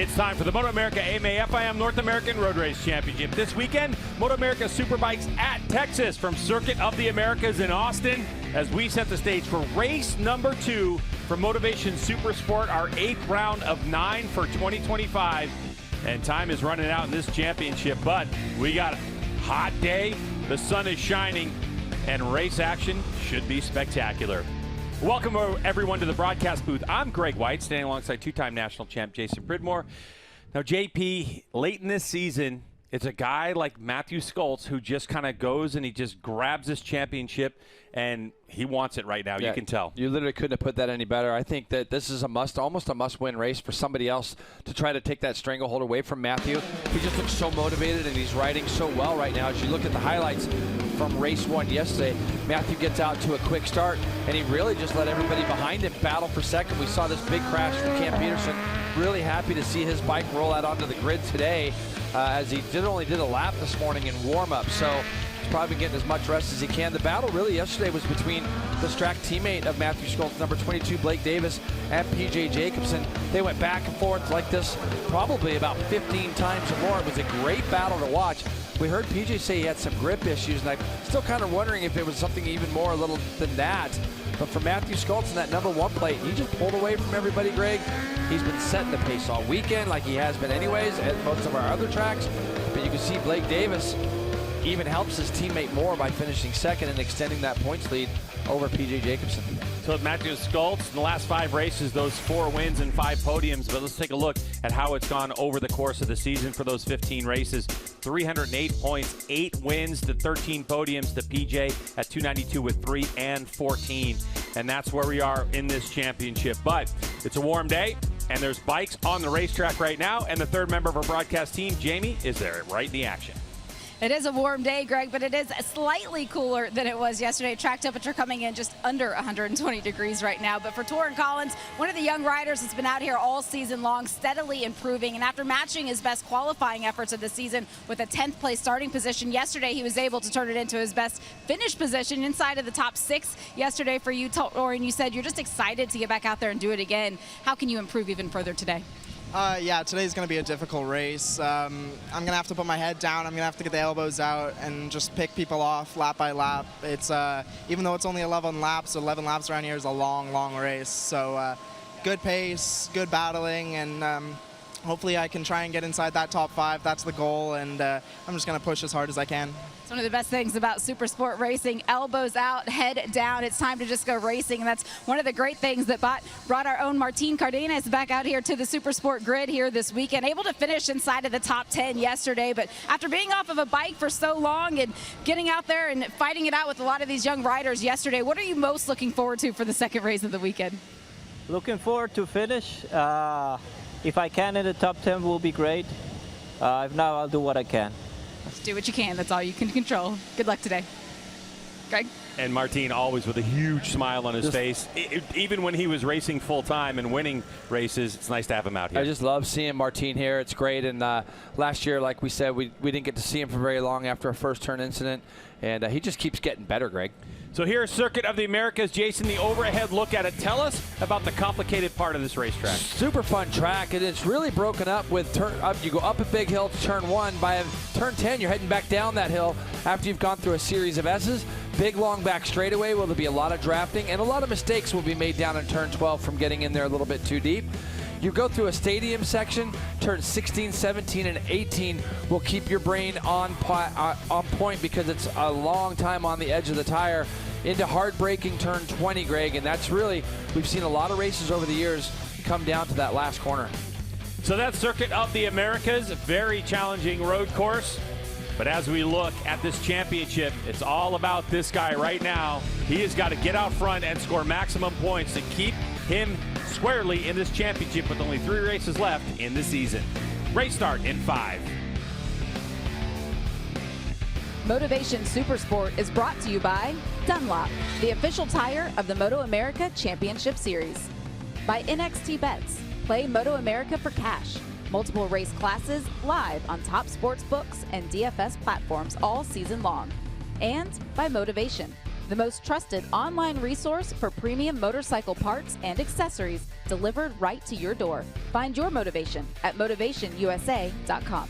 It's time for the MotoAmerica AMA FIM North American Road Race Championship. This weekend, MotoAmerica Superbikes at Texas from Circuit of the Americas in Austin as we set the stage for race number 2 for Motovation Supersport, our 8th round of 9 for 2025. And time is running out in this championship, but we got a hot day, the sun is shining, and race action should be spectacular. Welcome everyone to the broadcast booth. I'm Greg White, standing alongside two-time national champ Jason Pridmore. Now, JP, late in this season, it's a guy like Matthew Skoltz who just kind of goes and he just grabs this championship, and he wants it right now. Yeah, you can tell. You literally couldn't have put that any better. I think that this is almost a must-win race for somebody else to try to take that stranglehold away from Matthew. He just looks so motivated, and he's riding so well right now. As you look at the highlights from race 1 yesterday, Matthew gets out to a quick start, and he really just let everybody behind him battle for second. We saw this big crash from Cam Peterson. Really happy to see his bike roll out onto the grid today, as he only did a lap this morning in warm-up. So he's probably getting as much rest as he can. The battle really yesterday was between the track teammate of Matthew Skoltz, number 22, Blake Davis, and PJ Jacobsen. They went back and forth like this probably about 15 times or more. It was a great battle to watch. We heard PJ say he had some grip issues, and I'm still kind of wondering if it was something even more little than that. But for Matthew Skoltz in that number 1 plate, he just pulled away from everybody, Greg. He's been setting the pace all weekend like he has been anyways at most of our other tracks. But you can see Blake Davis even helps his teammate more by finishing second and extending that points lead over PJ Jacobsen. So with Matthew Skoltz, in the last 5 races, those 4 wins and 5 podiums. But let's take a look at how it's gone over the course of the season for those 15 races. 308 points, 8 wins to 13 podiums to PJ at 292 with 3 and 14. And that's where we are in this championship. But it's a warm day, and there's bikes on the racetrack right now. And the third member of our broadcast team, Jamie, is there right in the action. It is a warm day, Greg, but it is slightly cooler than it was yesterday. Track temperature coming in just under 120 degrees right now. But for Torrin Collins, one of the young riders that's been out here all season long, steadily improving. And after matching his best qualifying efforts of the season with a 10th place starting position yesterday, he was able to turn it into his best finish position inside of the top 6 yesterday for you, Torrin. You said you're just excited to get back out there and do it again. How can you improve even further today? Yeah, today's going to be a difficult race. I'm going to have to put my head down. I'm going to have to get the elbows out and just pick people off lap by lap. It's even though it's only 11 laps around here is a long, long race. So good pace, good battling, and hopefully I can try and get inside that top 5. That's the goal, and I'm just going to push as hard as I can. One of the best things about Supersport racing, elbows out, head down. It's time to just go racing. And that's one of the great things that brought our own Martin Cardenas back out here to the Supersport grid here this weekend. Able to finish inside of the top 10 yesterday. But after being off of a bike for so long and getting out there and fighting it out with a lot of these young riders yesterday, what are you most looking forward to for the second race of the weekend? Looking forward to finish. If I can in the top 10 will be great. If not, I'll do what I can. Just do what you can. That's all you can control. Good luck today. Greg? And Martin always with a huge smile on his face. Even when he was racing full-time and winning races, it's nice to have him out here. I just love seeing Martin here. It's great. And last year, like we said, we didn't get to see him for very long after a first turn incident. And he just keeps getting better, Greg. So here's Circuit of the Americas. Jason, the overhead look at it. Tell us about the complicated part of this racetrack. Super fun track, and it's really broken up with you go up a big hill to turn 1. By turn 10, you're heading back down that hill after you've gone through a series of S's. Big long back straightaway where there'll be a lot of drafting, and a lot of mistakes will be made down in turn 12 from getting in there a little bit too deep. You go through a stadium section, turns 16, 17, and 18 will keep your brain on point because it's a long time on the edge of the tire into hard-braking turn 20, Greg, and that's really, we've seen a lot of races over the years come down to that last corner. So that's Circuit of the Americas, a very challenging road course. But as we look at this championship, it's all about this guy right now. He has got to get out front and score maximum points to keep him squarely in this championship with only 3 races left in the season. Race start in 5. Motovation Supersport is brought to you by Dunlop, the official tire of the MotoAmerica Championship Series. By NXT Bets, play MotoAmerica for cash. Multiple race classes live on top sports books and DFS platforms all season long. And by Motovation, the most trusted online resource for premium motorcycle parts and accessories delivered right to your door. Find your motivation at motivationusa.com.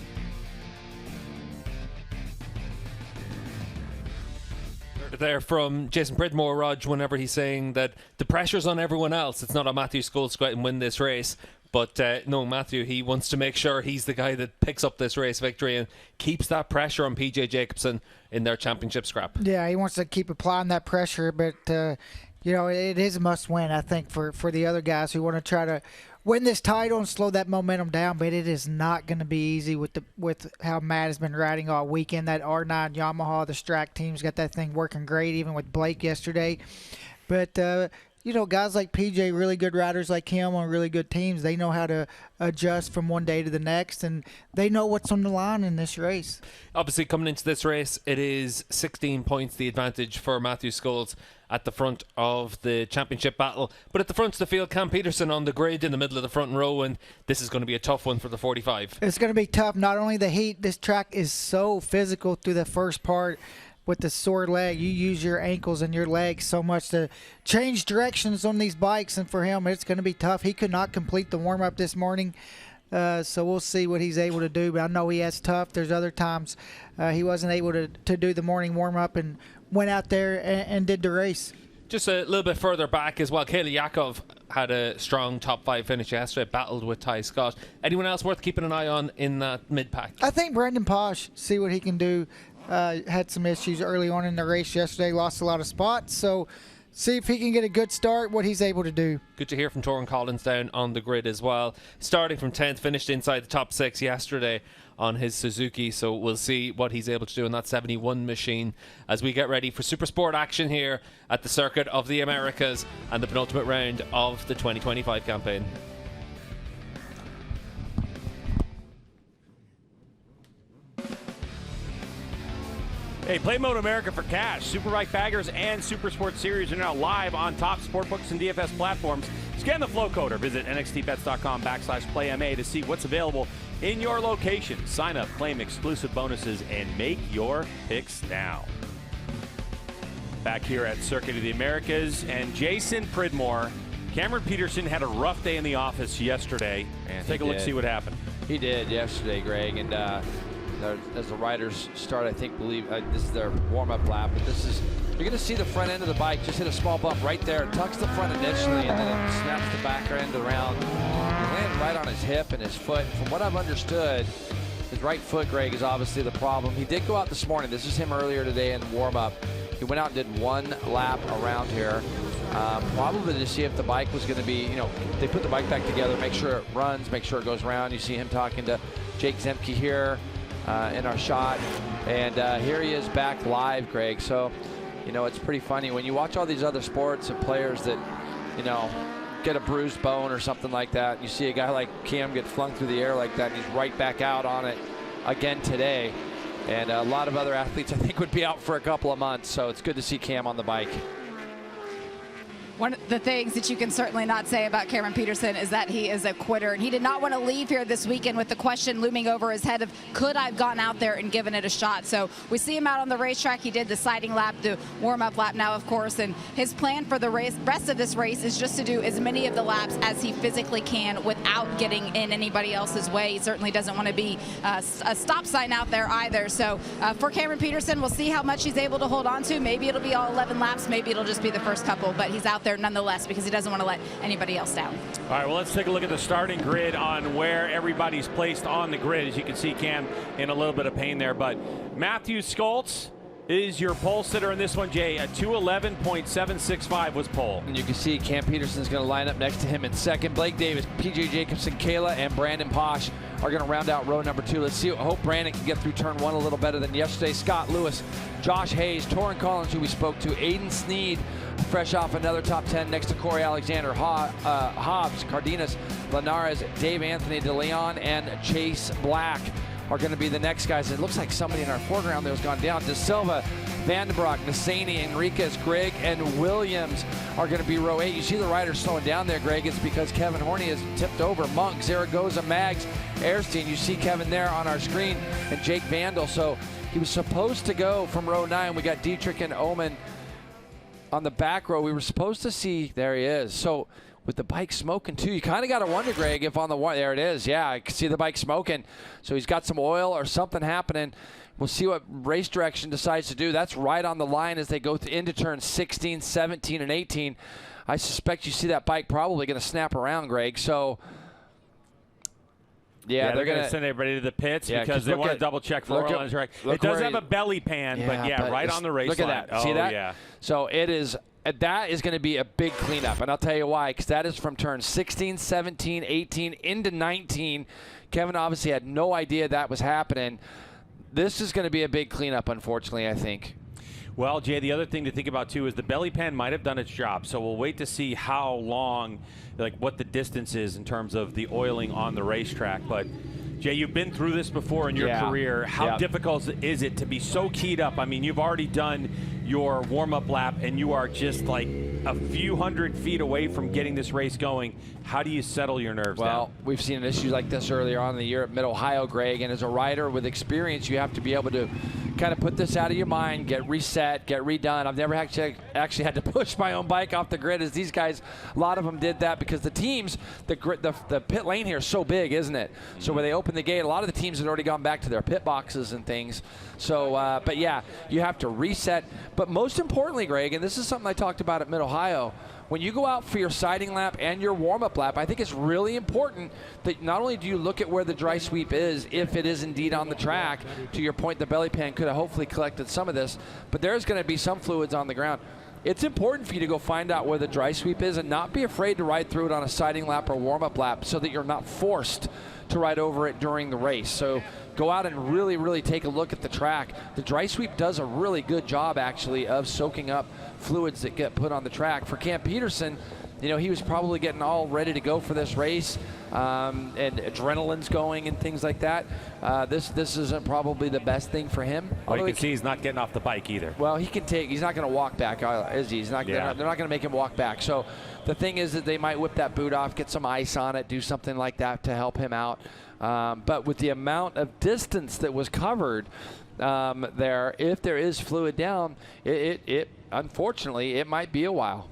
There from Jason Pridmore, Rog, whenever he's saying that the pressure's on everyone else. It's not on Matthew Scholes to go out and win this race. But no, Matthew, he wants to make sure he's the guy that picks up this race victory and keeps that pressure on PJ Jacobsen in their championship scrap. Yeah, he wants to keep applying that pressure, but, you know, it is a must-win, I think, for the other guys who want to try to win this title and slow that momentum down, but it is not going to be easy with how Matt has been riding all weekend. That R9 Yamaha, the Strack team's got that thing working great, even with Blake yesterday. But, you know, guys like PJ, really good riders like him on really good teams, they know how to adjust from one day to the next, and they know what's on the line in this race. Obviously, coming into this race, it is 16 points the advantage for Matthew Scholes at the front of the championship battle. But at the front of the field, Cam Peterson on the grid in the middle of the front row, and this is going to be a tough one for the 45. It's going to be tough. Not only the heat, this track is so physical through the first part. With the sore leg, you use your ankles and your legs so much to change directions on these bikes, and for him it's going to be tough. He could not complete the warm-up this morning, so we'll see what he's able to do, but I know he has tough. There's other times he wasn't able to do the morning warm-up and went out there and did the race. Just a little bit further back as well, Kayla Yakov had a strong top 5 finish yesterday, battled with Ty Scott. Anyone else worth keeping an eye on in that mid-pack? I think Brendan Posh, see what he can do. Had some issues early on in the race yesterday, lost a lot of spots, so see if he can get a good start, what he's able to do. Good to hear from Torin Collins down on the grid as well. Starting from 10th, finished inside the top 6 yesterday on his Suzuki, so we'll see what he's able to do in that 71 machine as we get ready for Supersport action here at the Circuit of the Americas and the penultimate round of the 2025 campaign. Hey, play MotoAmerica for cash. Superbike baggers and Supersport series are now live on top sportbooks and DFS platforms. Scan the flow code or visit nxtbets.com/playma to see what's available in your location. Sign up, claim exclusive bonuses, and make your picks now. Back here at Circuit of the Americas, and Jason Pridmore. Cameron Peterson had a rough day in the office yesterday. Take a look, see what happened. He did yesterday, Greg, and as the riders start, I believe this is their warm-up lap, but you're going to see the front end of the bike just hit a small bump right there. It tucks the front initially, and then it snaps the back end around. It landed right on his hip and his foot. From what I've understood, his right foot, Greg, is obviously the problem. He did go out this morning. This is him earlier today in warm-up. He went out and did one lap around here, probably to see if the bike was going to be, you know, they put the bike back together, make sure it runs, make sure it goes around. You see him talking to Jake Zemke here. In our shot, and here he is back live, Greg. So, you know, it's pretty funny when you watch all these other sports and players that, you know, get a bruised bone or something like that. You see a guy like Cam get flung through the air like that, and he's right back out on it again today. And a lot of other athletes, I think, would be out for a couple of months. So it's good to see Cam on the bike. One of the things that you can certainly not say about Cameron Peterson is that he is a quitter, and he did not want to leave here this weekend with the question looming over his head of, could I have gone out there and given it a shot? So we see him out on the racetrack. He did the sighting lap, the warm-up lap now, of course, and his plan for the rest of this race is just to do as many of the laps as he physically can without getting in anybody else's way. He certainly doesn't want to be a stop sign out there either. So for Cameron Peterson, we'll see how much he's able to hold on to. Maybe it'll be all 11 laps. Maybe it'll just be the first couple, but he's out there nonetheless because he doesn't want to let anybody else down. All right, well, let's take a look at the starting grid on where everybody's placed on the grid. As you can see, Cam in a little bit of pain there, but Matthew Scholes is your pole sitter in this one, Jay. A 211.765 was pole. And you can see Cam Peterson's going to line up next to him in second. Blake Davis, PJ Jacobsen, Kayla, and Brandon Posh are going to round out row number 2. Let's see. I hope Brandon can get through turn 1 a little better than yesterday. Scott Lewis, Josh Hayes, Torin Collins, who we spoke to, Aiden Sneed, fresh off another top 10 next to Corey Alexander, Hobbs, Cardenas, Linares, Dave Anthony de Leon, and Chase Black are going to be the next guys. It looks like somebody in our foreground there has gone down. De Silva, Vandenbroek, Nassani, Enriquez, Grigg, and Williams are going to be row 8. You see the riders slowing down there, Greg. It's because Kevin Horney has tipped over. Monk, Zaragoza, Mags, Airstein. You see Kevin there on our screen, and Jake Vandal. So he was supposed to go from row 9. We got Dietrich and Omen on the back row, we were supposed to see, there he is. So with the bike smoking too, you kind of got to wonder, Greg, if on the one, there it is. Yeah, I can see the bike smoking. So he's got some oil or something happening. We'll see what Race Direction decides to do. That's right on the line as they go into turns 16, 17, and 18. I suspect you see that bike probably going to snap around, Greg. So, yeah, they're going to send everybody to the pits because they want to double check for oil on the track. It does have a belly pan, but right on the race line. Look at that. See that? Yeah. So that is going to be a big cleanup, and I'll tell you why, because that is from turns 16, 17, 18 into 19. Kevin obviously had no idea that was happening. This is going to be a big cleanup, unfortunately, I think. Well, Jay, the other thing to think about, too, is the belly pan might have done its job. So we'll wait to see how long, like what the distance is in terms of the oiling on the racetrack. But, Jay, you've been through this before in your career. How difficult is it to be so keyed up? I mean, you've already done your warm-up lap, and you are just like a few hundred feet away from getting this race going. How do you settle your nerves down? Well, we've seen an issue like this earlier on in the year at Mid-Ohio, Greg, and as a rider with experience, you have to be able to kind of put this out of your mind, get reset, get redone. I've never actually had to push my own bike off the grid as these guys, a lot of them did that because the teams, the pit lane here is so big, isn't it? So when they open the gate, a lot of the teams had already gone back to their pit boxes and things. So, but yeah, you have to reset. But most importantly, Greg, and this is something I talked about at Mid-Ohio, when you go out for your siding lap and your warm-up lap, I think it's really important that not only do you look at where the dry sweep is, if it is indeed on the track, to your point, the belly pan could have hopefully collected some of this, but there's going to be some fluids on the ground. It's important for you to go find out where the dry sweep is and not be afraid to ride through it on a siding lap or warm-up lap so that you're not forced to ride over it during the race. So go out and really, really take a look at the track. The dry sweep does a really good job, actually, of soaking up fluids that get put on the track. For Cam Peterson, you know, he was probably getting all ready to go for this race, and adrenaline's going and things like that. This isn't probably the best thing for him. Well, you can see he's not getting off the bike either. Well, he's not going to walk back, is he? They're not going to make him walk back. So the thing is that they might whip that boot off, get some ice on it, do something like that to help him out. But with the amount of distance that was covered there, if there is fluid down, it unfortunately, it might be a while.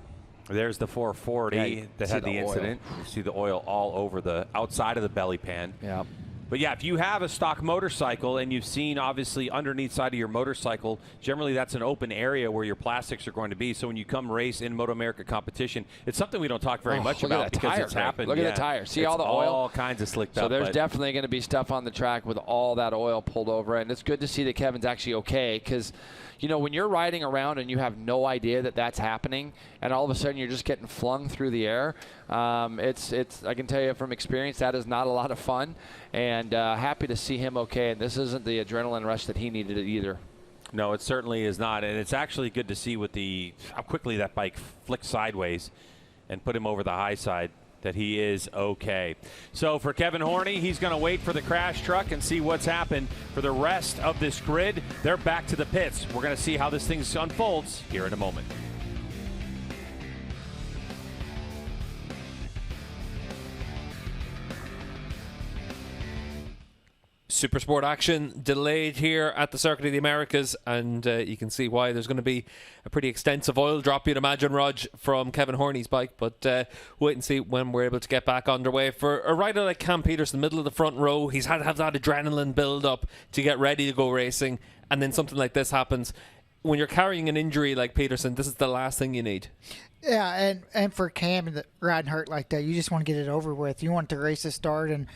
There's the 440 that had the incident. You see the oil all over the outside of the belly pan. Yeah. But yeah, if you have a stock motorcycle and you've seen obviously underneath side of your motorcycle, generally that's an open area where your plastics are going to be. So when you come race in MotoAmerica competition, it's something we don't talk very much about because it's happened. Look at the tire. See all the oil? All kinds of slicked up. So there's definitely going to be stuff on the track with all that oil pulled over it. And it's good to see that Kevin's actually okay because, you know, when you're riding around and you have no idea that that's happening and all of a sudden you're just getting flung through the air, I can tell you from experience that is not a lot of fun, and happy to see him okay, and this isn't the adrenaline rush that he needed either. No, it certainly is not, and it's actually good to see with how quickly that bike flicked sideways and put him over the high side that he is okay. So for Kevin Horney, he's going to wait for the crash truck and see what's happened. For the rest of this grid, they're back to the pits. We're going to see how this thing unfolds here in a moment. Supersport action delayed here at the Circuit of the Americas, and you can see why. There's going to be a pretty extensive oil drop, you'd imagine, Rog, from Kevin Horney's bike, but wait and see when we're able to get back underway. For a rider like Cam Peterson, middle of the front row, he's had to have that adrenaline build up to get ready to go racing, and then something like this happens. When you're carrying an injury like Peterson, this is the last thing you need. Yeah, and for Cam riding hurt like that, you just want to get it over with. You want the race to start and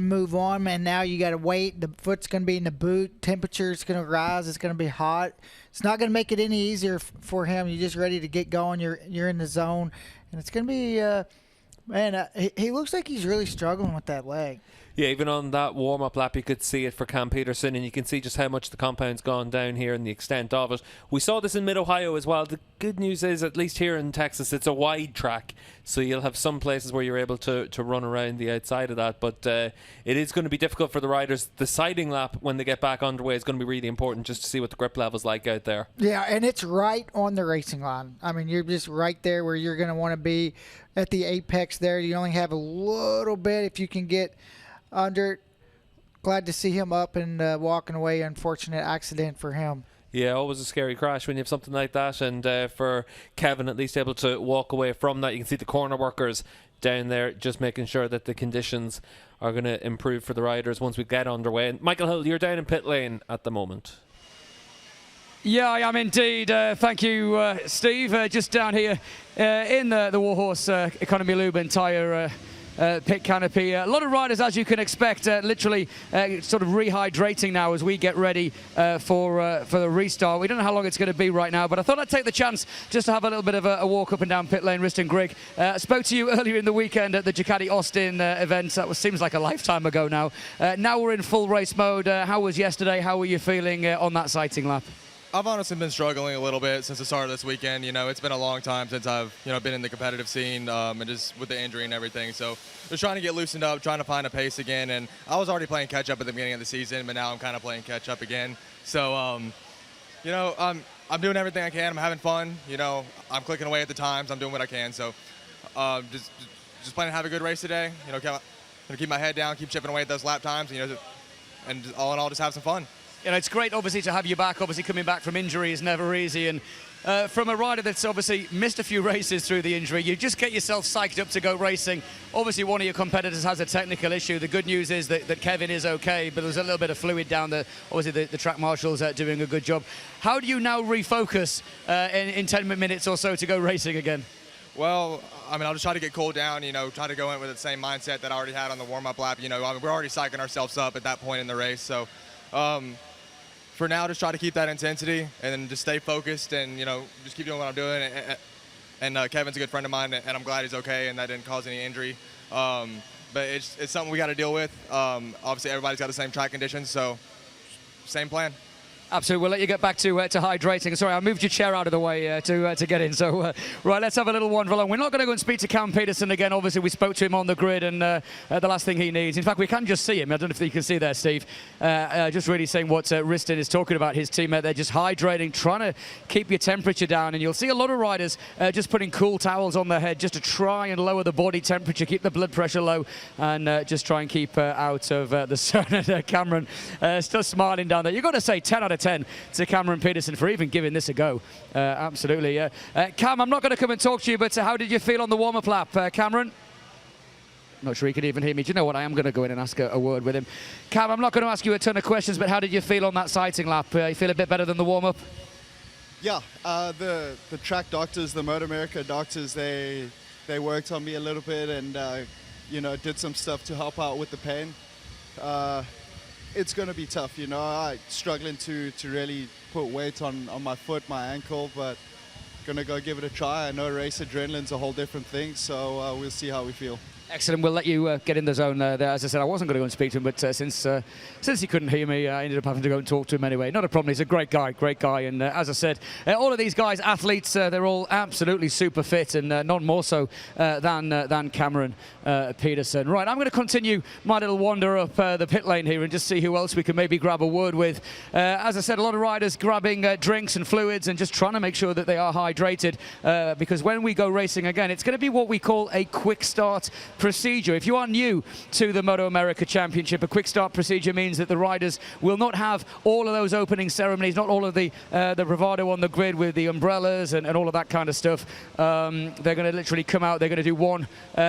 move on, and now you got to wait. The foot's going to be in the boot. Temperature's going to rise. It's going to be hot. It's not going to make it any easier for him. You're just ready to get going. You're in the zone, and it's going to be he looks like he's really struggling with that leg. Yeah, even on that warm-up lap, you could see it for Cam Peterson, and you can see just how much the compound's gone down here and the extent of it. We saw this in Mid-Ohio as well. The good news is, at least here in Texas, it's a wide track, so you'll have some places where you're able to run around the outside of that, but it is going to be difficult for the riders. The siding lap, when they get back underway, is going to be really important just to see what the grip level's like out there. Yeah, and it's right on the racing line. I mean, you're just right there where you're going to want to be at the apex there. You only have a little bit if you can get under it. Glad to see him up and walking away. Unfortunate accident for him. Yeah, always a scary crash when you have something like that. And for Kevin, at least able to walk away from that. You can see the corner workers down there just making sure that the conditions are going to improve for the riders once we get underway. And Michael Hill, you're down in pit lane at the moment. Yeah, I am indeed. Thank you, Steve. Just down here in the Warhorse Economy Lube and Tyre pit canopy. A lot of riders, as you can expect, literally sort of rehydrating now as we get ready for the restart. We don't know how long it's going to be right now, but I thought I'd take the chance just to have a little bit of a walk up and down pit lane. Riston Grigg, spoke to you earlier in the weekend at the Ducati Austin event. That seems like a lifetime ago now. Now we're in full race mode. How was yesterday? How were you feeling on that sighting lap? I've honestly been struggling a little bit since the start of this weekend. You know, it's been a long time since I've, been in the competitive scene and just with the injury and everything. So just trying to get loosened up, trying to find a pace again. And I was already playing catch up at the beginning of the season, but now I'm kind of playing catch up again. So, I'm doing everything I can. I'm having fun. I'm clicking away at the times. I'm doing what I can. So just planning to have a good race today. Gonna keep my head down, keep chipping away at those lap times, and all in all, just have some fun. It's great, obviously, to have you back. Obviously, coming back from injury is never easy. And from a rider that's obviously missed a few races through the injury, you just get yourself psyched up to go racing. Obviously, one of your competitors has a technical issue. The good news is that Kevin is okay, but there's a little bit of fluid down there. Obviously, the track marshals are doing a good job. How do you now refocus in 10 minutes or so to go racing again? Well, I'll just try to get cooled down, try to go in with the same mindset that I already had on the warm-up lap. We're already psyching ourselves up at that point in the race. So, for now, just try to keep that intensity and then just stay focused and, just keep doing what I'm doing. And Kevin's a good friend of mine, and I'm glad he's okay and that didn't cause any injury. But it's something we got to deal with. Obviously, everybody's got the same track conditions, so same plan. Absolutely. We'll let you get back to hydrating. Sorry, I moved your chair out of the way to get in. So, right, let's have a little wander along. We're not going to go and speak to Cam Peterson again. Obviously, we spoke to him on the grid, and the last thing he needs. In fact, we can just see him. I don't know if you can see there, Steve. Just really saying what Riston is talking about, his teammate. They're just hydrating, trying to keep your temperature down. And you'll see a lot of riders just putting cool towels on their head just to try and lower the body temperature, keep the blood pressure low, and just try and keep out of the sun. And Cameron still smiling down there. You've got to say 10 out of 10 to Cameron Peterson for even giving this a go. Absolutely. Cam, I'm not going to come and talk to you, but how did you feel on the warm-up lap, Cameron? Not sure he could even hear me. Do you know what? I am going to go in and ask a word with him. Cam, I'm not going to ask you a ton of questions, but how did you feel on that sighting lap? You feel a bit better than the warm-up? Yeah, the track doctors, the MotoAmerica doctors, they worked on me a little bit and, did some stuff to help out with the pain. It's going to be tough, I'm struggling to really put weight on my foot, my ankle, but going to go give it a try. I know race adrenaline's a whole different thing, so we'll see how we feel. Excellent. We'll let you get in the zone there. As I said, I wasn't going to go and speak to him, but since he couldn't hear me, I ended up having to go and talk to him anyway. Not a problem. He's a great guy. And as I said, all of these guys, athletes, they're all absolutely super fit, and none more so than Cameron Peterson. Right, I'm going to continue my little wander up the pit lane here and just see who else we can maybe grab a word with. As I said, a lot of riders grabbing drinks and fluids and just trying to make sure that they are hydrated because when we go racing again, it's going to be what we call a quick start procedure. If you are new to the MotoAmerica Championship, a quick start procedure means that the riders will not have all of those opening ceremonies, not all of the bravado on the grid with the umbrellas and all of that kind of stuff. They're going to literally come out, they're going to do one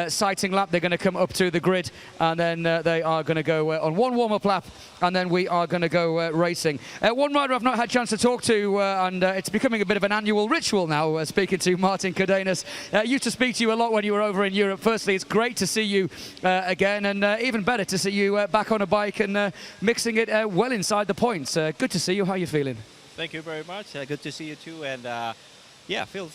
sighting lap, they're going to come up to the grid, and then they are going to go on one warm-up lap, and then we are going to go racing. One rider I've not had a chance to talk to, and it's becoming a bit of an annual ritual now, speaking to Martin Cardenas. Used to speak to you a lot when you were over in Europe. Firstly, it's great to see you again, and even better to see you back on a bike and mixing it well inside the points. Good to see you. How are you feeling? Thank you very much. Good to see you too. And yeah, feel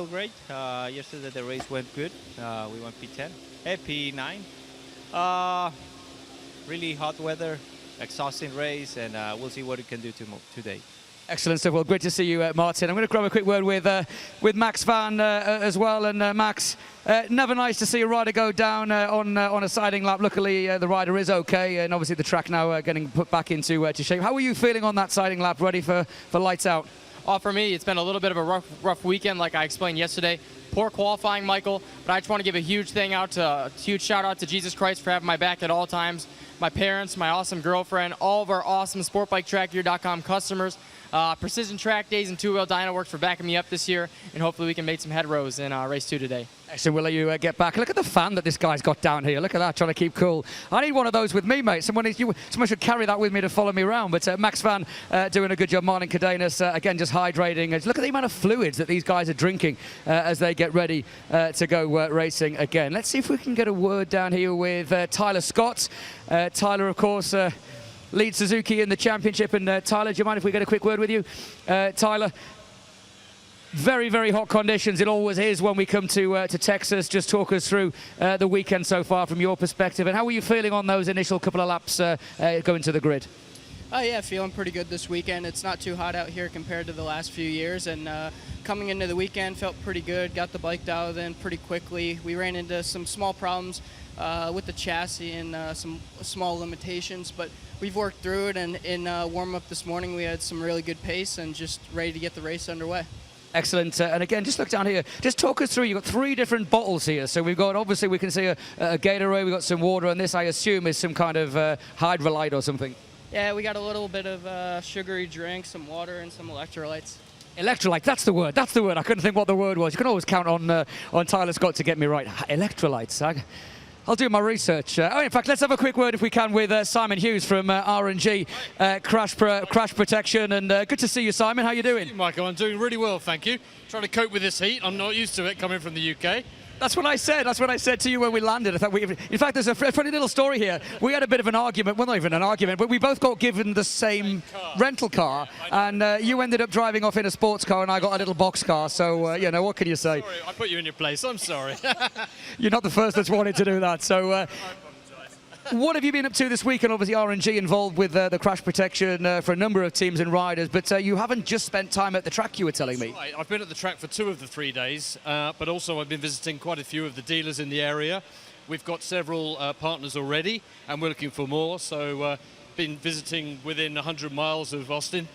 great. Yesterday the race went good. We went P10, P9. Really hot weather, exhausting race, and we'll see what we can do today. Excellent stuff. Well, great to see you, Martin. I'm going to grab a quick word with Max Van as well. And Max, never nice to see a rider go down on a siding lap. Luckily, the rider is okay, and obviously the track now getting put back into to shape. How are you feeling on that siding lap? Ready for lights out? For me, it's been a little bit of a rough weekend, like I explained yesterday. Poor qualifying, Michael, but I just want to give a huge huge shout out to Jesus Christ for having my back at all times. My parents, my awesome girlfriend, all of our awesome sportbiketrackgear.com customers. Precision track days and two-wheel dyno works for backing me up this year, and hopefully we can make some head rows in race 2 today. Excellent. We'll let you get back. Look at the fan that this guy's got down here. Look at that, trying to keep cool. I need one of those with me, mate. Someone should carry that with me to follow me around. But Max Van doing a good job. Martin Cadenas, again, just hydrating. Look at the amount of fluids that these guys are drinking as they get ready to go racing again. Let's see if we can get a word down here with Tyler Scott. Tyler, of course, leads Suzuki in the championship. And Tyler, do you mind if we get a quick word with you? Tyler, very, very hot conditions. It always is when we come to Texas. Just talk us through the weekend so far from your perspective. And how were you feeling on those initial couple of laps going to the grid? Oh yeah, feeling pretty good this weekend. It's not too hot out here compared to the last few years, and coming into the weekend felt pretty good. Got the bike dialed in pretty quickly. We ran into some small problems with the chassis and some small limitations, but we've worked through it, and in warm-up this morning we had some really good pace and just ready to get the race underway. Excellent. And again, just look down here. Just talk us through. You've got 3 different bottles here. So we've got, obviously, we can see a Gatorade. We've got some water. And this, I assume, is some kind of hydrolyte or something. Yeah, we got a little bit of sugary drink, some water, and some electrolytes. Electrolyte, that's the word. That's the word. I couldn't think what the word was. You can always count on Tyler Scott to get me right. Electrolytes. I'll do my research. In fact, let's have a quick word, if we can, with Simon Hughes from R&G Crash Protection. And good to see you, Simon. How you doing? Thank you, Michael. I'm doing really well, thank you. Trying to cope with this heat. I'm not used to it coming from the UK. That's what I said. That's what I said to you when we landed. I thought in fact, there's a funny little story here. We had a bit of an argument. Well, not even an argument, but we both got given the same rental car, and you ended up driving off in a sports car, and I got a little box car. So, you know, what can you say? Sorry, I put you in your place. I'm sorry. You're not the first that's wanted to do that. So. What have you been up to this week? And obviously R&G involved with the crash protection for a number of teams and riders, but you haven't just spent time at the track, you were telling me. Right. I've been at the track for 2 of the 3 days, but also I've been visiting quite a few of the dealers in the area. We've got several partners already, and we're looking for more. So been visiting within 100 miles of Austin,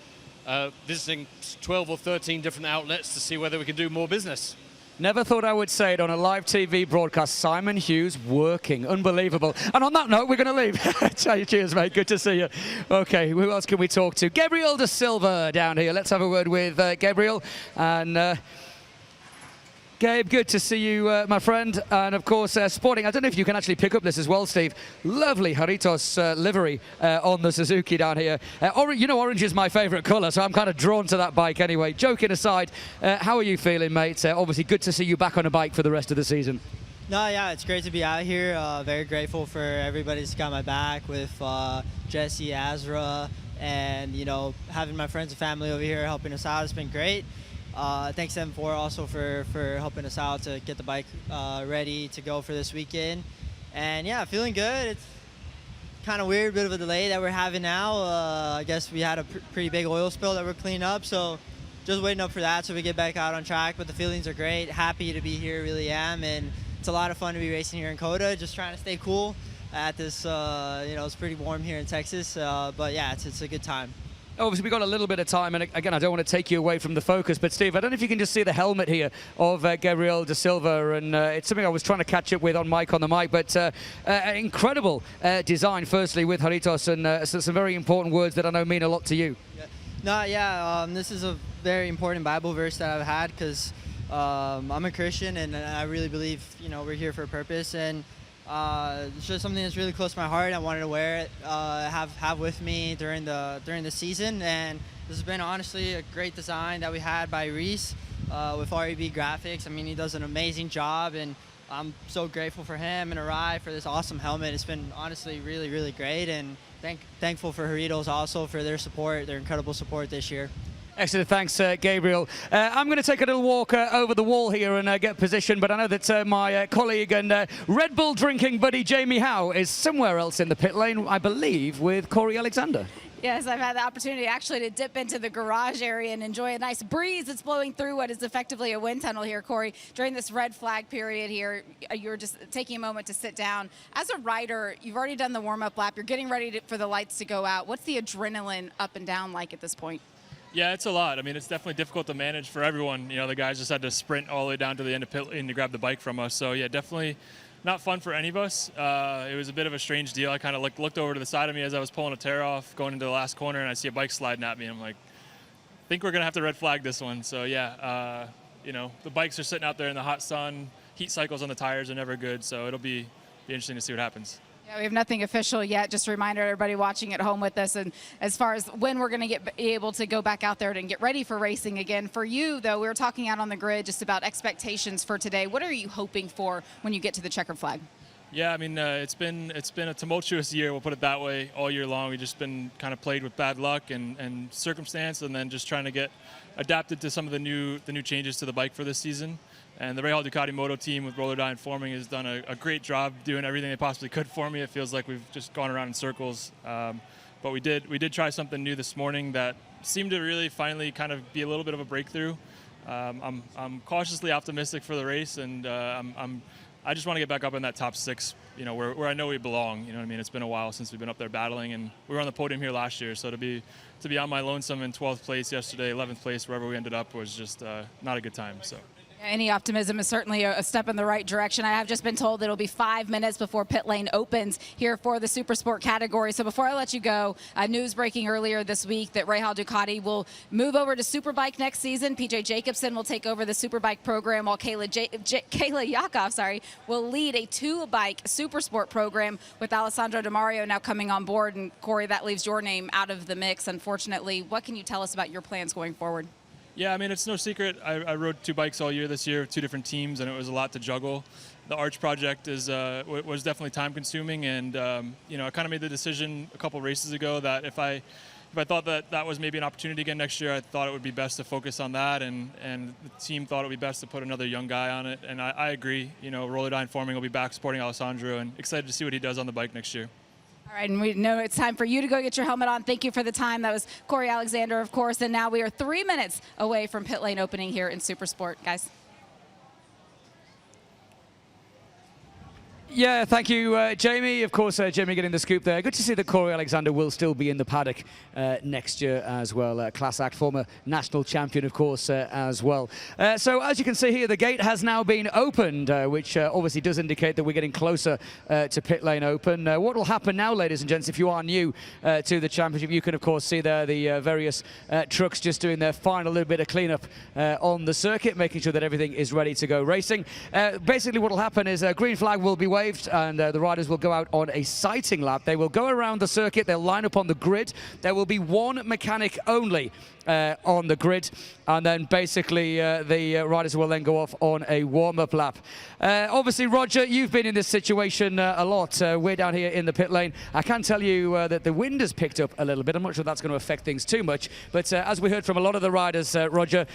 visiting 12 or 13 different outlets to see whether we can do more business. Never thought I would say it on a live TV broadcast. Simon Hughes working. Unbelievable. And on that note, we're going to leave. Cheers, mate. Good to see you. Okay, who else can we talk to? Gabriel Da Silva down here. Let's have a word with Gabriel. And Gabe, good to see you, my friend. And of course, sporting. I don't know if you can actually pick up this as well, Steve. Lovely Jaritos livery on the Suzuki down here. You know, orange is my favorite color, so I'm kind of drawn to that bike anyway. Joking aside, how are you feeling, mate? Obviously, good to see you back on a bike for the rest of the season. No, yeah, it's great to be out here. Very grateful for everybody that's got my back with Jesse, Azra, and, you know, having my friends and family over here helping us out. It's been great. Thanks to M4 also for helping us out to get the bike ready to go for this weekend. And yeah, feeling good. It's kind of weird, bit of a delay that we're having now. I guess we had a pretty big oil spill that we're cleaning up, so just waiting up for that so we get back out on track. But the feelings are great. Happy to be here, really am. And it's a lot of fun to be racing here in COTA, just trying to stay cool at this, you know, it's pretty warm here in Texas. But yeah, it's a good time. Obviously, we've got a little bit of time, and again, I don't want to take you away from the focus, but Steve, I don't know if you can just see the helmet here of Gabriel Da Silva, and it's something I was trying to catch up with on the mic, but incredible design, firstly, with Jaritos, and some very important words that I know mean a lot to you. This is a very important Bible verse that I've had, because I'm a Christian, and I really believe, you know, we're here for a purpose, and it's just something that's really close to my heart. I wanted to wear it, have with me during the season, and this has been honestly a great design that we had by Reese with REB Graphics. I mean, he does an amazing job, and I'm so grateful for him and Arai for this awesome helmet. It's been honestly really, really great, and thankful for Jaritos also for their support, their incredible support this year. Excellent, thanks, Gabriel. I'm going to take a little walk over the wall here and get positioned, but I know that my colleague and Red Bull drinking buddy Jamie Howe is somewhere else in the pit lane, I believe, with Corey Alexander. Yes, I've had the opportunity actually to dip into the garage area and enjoy a nice breeze that's blowing through what is effectively a wind tunnel here, Corey. During this red flag period here, you're just taking a moment to sit down. As a rider, you've already done the warm-up lap. You're getting ready for the lights to go out. What's the adrenaline up and down like at this point? Yeah, it's a lot. I mean, it's definitely difficult to manage for everyone. You know, the guys just had to sprint all the way down to the end of pit lane to grab the bike from us. So, yeah, definitely not fun for any of us. It was a bit of a strange deal. I kind of looked over to the side of me as I was pulling a tear off, going into the last corner, and I see a bike sliding at me. I'm like, think we're going to have to red flag this one. So, yeah, you know, the bikes are sitting out there in the hot sun. Heat cycles on the tires are never good, so it'll be interesting to see what happens. Yeah, we have nothing official yet. Just a reminder, everybody watching at home with us, and as far as when we're going to be able to go back out there and get ready for racing again. For you, though, we were talking out on the grid just about expectations for today. What are you hoping for when you get to the checkered flag? Yeah, I mean, it's been a tumultuous year, we'll put it that way, all year long. We've just been kind of plagued with bad luck and circumstance, and then just trying to get adapted to some of the new changes to the bike for this season. And the Rahal Ducati Moto team with Rollerdine Forming has done a great job doing everything they possibly could for me. It feels like we've just gone around in circles. But we did try something new this morning that seemed to really finally kind of be a little bit of a breakthrough. I'm cautiously optimistic for the race, and I just want to get back up in that top 6, you know, where I know we belong. You know what I mean? It's been a while since we've been up there battling, and we were on the podium here last year. So to be on my lonesome in 12th place yesterday, 11th place, wherever we ended up, was just not a good time. So. Any optimism is certainly a step in the right direction. I have just been told that it'll be 5 minutes before pit lane opens here for the Supersport category. So before I let you go, news breaking earlier this week that Rahal Ducati will move over to Superbike next season. PJ Jacobsen will take over the Superbike program, while Kayla Yakov, will lead a 2-bike Supersport program with Alessandro Di Mario now coming on board. And Corey, that leaves your name out of the mix, unfortunately. What can you tell us about your plans going forward? Yeah, I mean, it's no secret. I rode 2 bikes all year this year with 2 different teams, and it was a lot to juggle. The Arch project was definitely time-consuming, and you know, I kind of made the decision a couple races ago that if I thought that was maybe an opportunity again next year, I thought it would be best to focus on that, and the team thought it would be best to put another young guy on it, and I agree. You know, Rollerdine Forming will be back supporting Alessandro, and excited to see what he does on the bike next year. All right, and we know it's time for you to go get your helmet on. Thank you for the time. That was Corey Alexander, of course, and now we are 3 minutes away from pit lane opening here in Supersport, guys. Yeah, thank you, Jamie. Of course, Jamie getting the scoop there. Good to see that Corey Alexander will still be in the paddock next year as well. Class Act, former national champion, of course, as well. So as you can see here, the gate has now been opened, which obviously does indicate that we're getting closer to pit lane open. What will happen now, ladies and gents, if you are new to the championship, you can, of course, see there the various trucks just doing their final little bit of cleanup on the circuit, making sure that everything is ready to go racing. Basically, what will happen is a green flag will be waved, and the riders will go out on a sighting lap. They will go around the circuit, they'll line up on the grid. There will be 1 mechanic only on the grid, and then basically the riders will then go off on a warm-up lap. Obviously, Roger, you've been in this situation a lot. We're down here in the pit lane. I can tell you that the wind has picked up a little bit. I'm not sure that's going to affect things too much, but as we heard from a lot of the riders, Roger,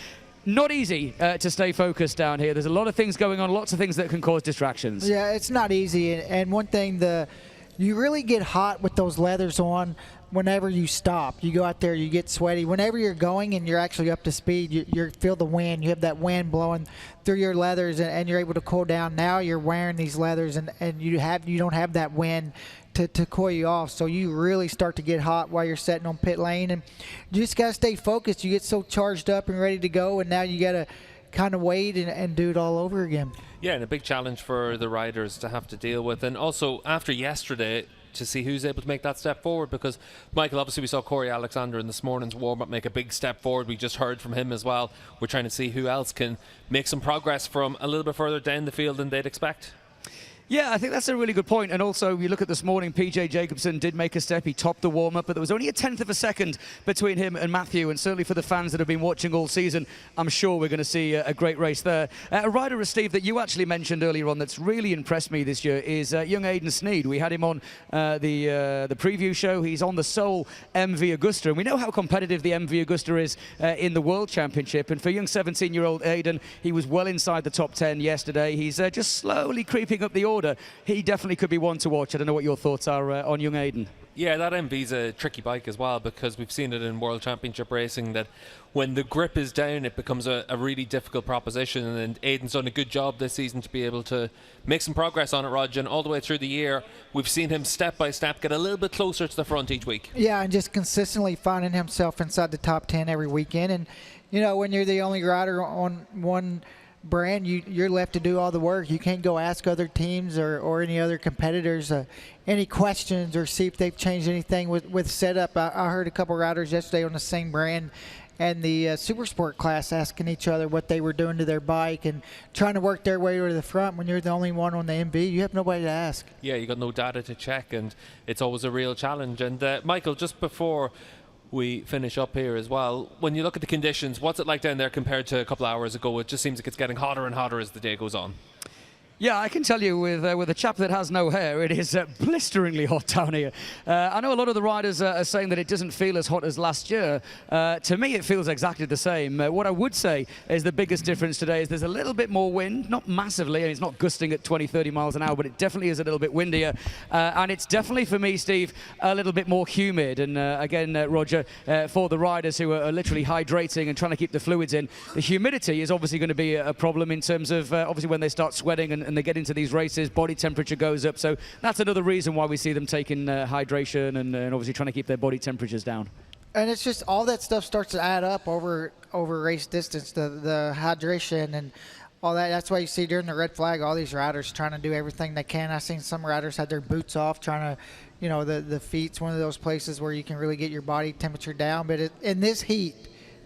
not easy to stay focused down here. There's a lot of things going on, lots of things that can cause distractions. Yeah, it's not easy. And one thing, you really get hot with those leathers on whenever you stop. You go out there, you get sweaty. Whenever you're going and you're actually up to speed, you feel the wind. You have that wind blowing through your leathers, and you're able to cool down. Now you're wearing these leathers, and you don't have that wind to cool you off, so you really start to get hot while you're sitting on pit lane, and you just got to stay focused. You get so charged up and ready to go, and now you got to kind of wait and do it all over again. Yeah, and a big challenge for the riders to have to deal with, and also after yesterday to see who's able to make that step forward, because Michael, obviously we saw Corey Alexander in this morning's warm-up make a big step forward. We just heard from him as well. We're trying to see who else can make some progress from a little bit further down the field than they'd expect. Yeah, I think that's a really good point. And also, you look at this morning, PJ Jacobsen did make a step. He topped the warm-up, but there was only a 1/10 of a second between him and Matthew. And certainly for the fans that have been watching all season, I'm sure we're going to see a great race there. A rider, Steve, that you actually mentioned earlier on that's really impressed me this year is young Aidan Sneed. We had him on the preview show. He's on the sole MV Augusta. And we know how competitive the MV Augusta is in the World Championship. And for young 17-year-old Aidan, he was well inside the top 10 yesterday. He's just slowly creeping up the order. He definitely could be one to watch. I don't know what your thoughts are on young Aidan. Yeah, that MV's a tricky bike as well, because we've seen it in World Championship racing that when the grip is down, it becomes a really difficult proposition, and Aidan's done a good job this season to be able to make some progress on it, Rog, and all the way through the year, we've seen him step by step get a little bit closer to the front each week. Yeah, and just consistently finding himself inside the top 10 every weekend, and you know, when you're the only rider on one brand, you're left to do all the work. You can't go ask other teams or any other competitors any questions or see if they've changed anything with setup. I heard a couple riders yesterday on the same brand the Supersport class asking each other what they were doing to their bike and trying to work their way to the front. When you're the only one on the MV, you have nobody to ask. Yeah, you got no data to check, and it's always a real challenge. And Michael, just before we finish up here as well, when you look at the conditions, what's it like down there compared to a couple of hours ago? It just seems like it's getting hotter and hotter as the day goes on. Yeah, I can tell you with a chap that has no hair, it is blisteringly hot down here. I know a lot of the riders are saying that it doesn't feel as hot as last year. To me, it feels exactly the same. What I would say is the biggest difference today is there's a little bit more wind, not massively, and it's not gusting at 20, 30 miles an hour, but it definitely is a little bit windier. And it's definitely, for me, Steve, a little bit more humid. And again, Roger, for the riders who are literally hydrating and trying to keep the fluids in, the humidity is obviously going to be a problem in terms of, obviously, when they start sweating and they get into these races, body temperature goes up. So that's another reason why we see them taking hydration and obviously trying to keep their body temperatures down. And it's just all that stuff starts to add up over race distance, the hydration and all that. That's why you see during the red flag all these riders trying to do everything they can. I've seen some riders had their boots off trying to, you know, the feet's one of those places where you can really get your body temperature down. But in this heat,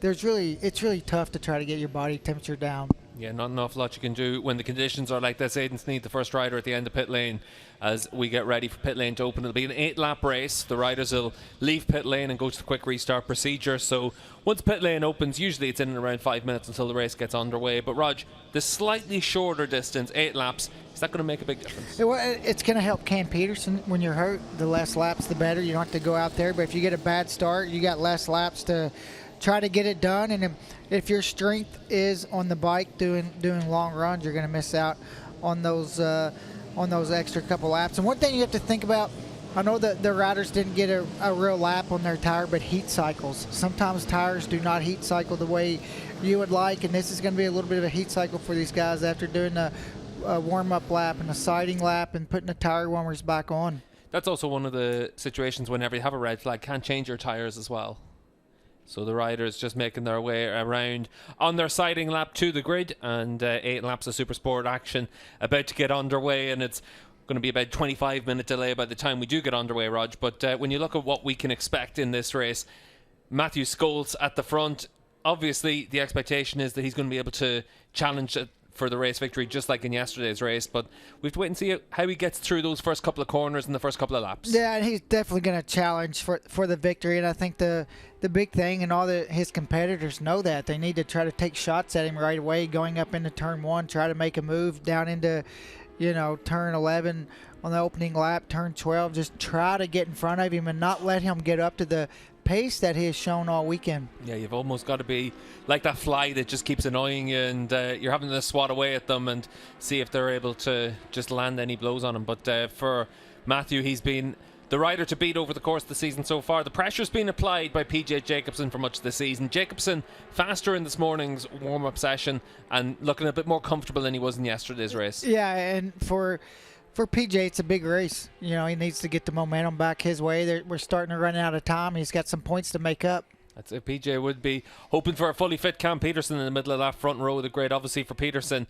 it's really tough to try to get your body temperature down. Yeah, not an awful lot you can do when the conditions are like this. Aidan Sneed, the first rider at the end of pit lane, as we get ready for pit lane to open. It'll be an 8-lap race. The riders will leave pit lane and go to the quick restart procedure. So once pit lane opens, usually it's in and around 5 minutes until the race gets underway. But Rog, the slightly shorter distance, 8 laps, is that going to make a big difference? It's going to help Cam Peterson. When you're hurt, the less laps, the better. You don't have to go out there. But if you get a bad start, you got less laps to try to get it done. And if your strength is on the bike doing long runs, you're going to miss out on those extra couple laps. And one thing you have to think about, I know that the riders didn't get a real lap on their tire, but heat cycles. Sometimes tires do not heat cycle the way you would like, and this is going to be a little bit of a heat cycle for these guys after doing a warm-up lap and a siding lap and putting the tire warmers back on. That's also one of the situations whenever you have a red flag, can't change your tires as well. So the riders just making their way around on their siding lap to the grid, and 8 laps of Supersport action about to get underway, and it's going to be about 25-minute delay by the time we do get underway, Rog. But when you look at what we can expect in this race, Matthew Scholes at the front, obviously the expectation is that he's going to be able to challenge for the race victory just like in yesterday's race, but we have to wait and see how he gets through those first couple of corners and the first couple of laps. Yeah, and he's definitely going to challenge for the victory, and I think the big thing, and all his competitors know that, they need to try to take shots at him right away going up into turn 1, try to make a move down into, you know, turn 11 on the opening lap, turn 12, just try to get in front of him and not let him get up to the pace that he has shown all weekend. Yeah, you've almost got to be like that fly that just keeps annoying you, and you're having to swat away at them and see if they're able to just land any blows on him. But for Matthew, he's been the rider to beat over the course of the season so far. The pressure's been applied by PJ Jacobsen for much of the season. Jacobsen faster in this morning's warm-up session and looking a bit more comfortable than he was in yesterday's race. Yeah, and for PJ, it's a big race. You know, he needs to get the momentum back his way. We're starting to run out of time. He's got some points to make up. That's it. PJ would be hoping for a fully fit Cam Peterson in the middle of that front row of the grid. Obviously for Peterson,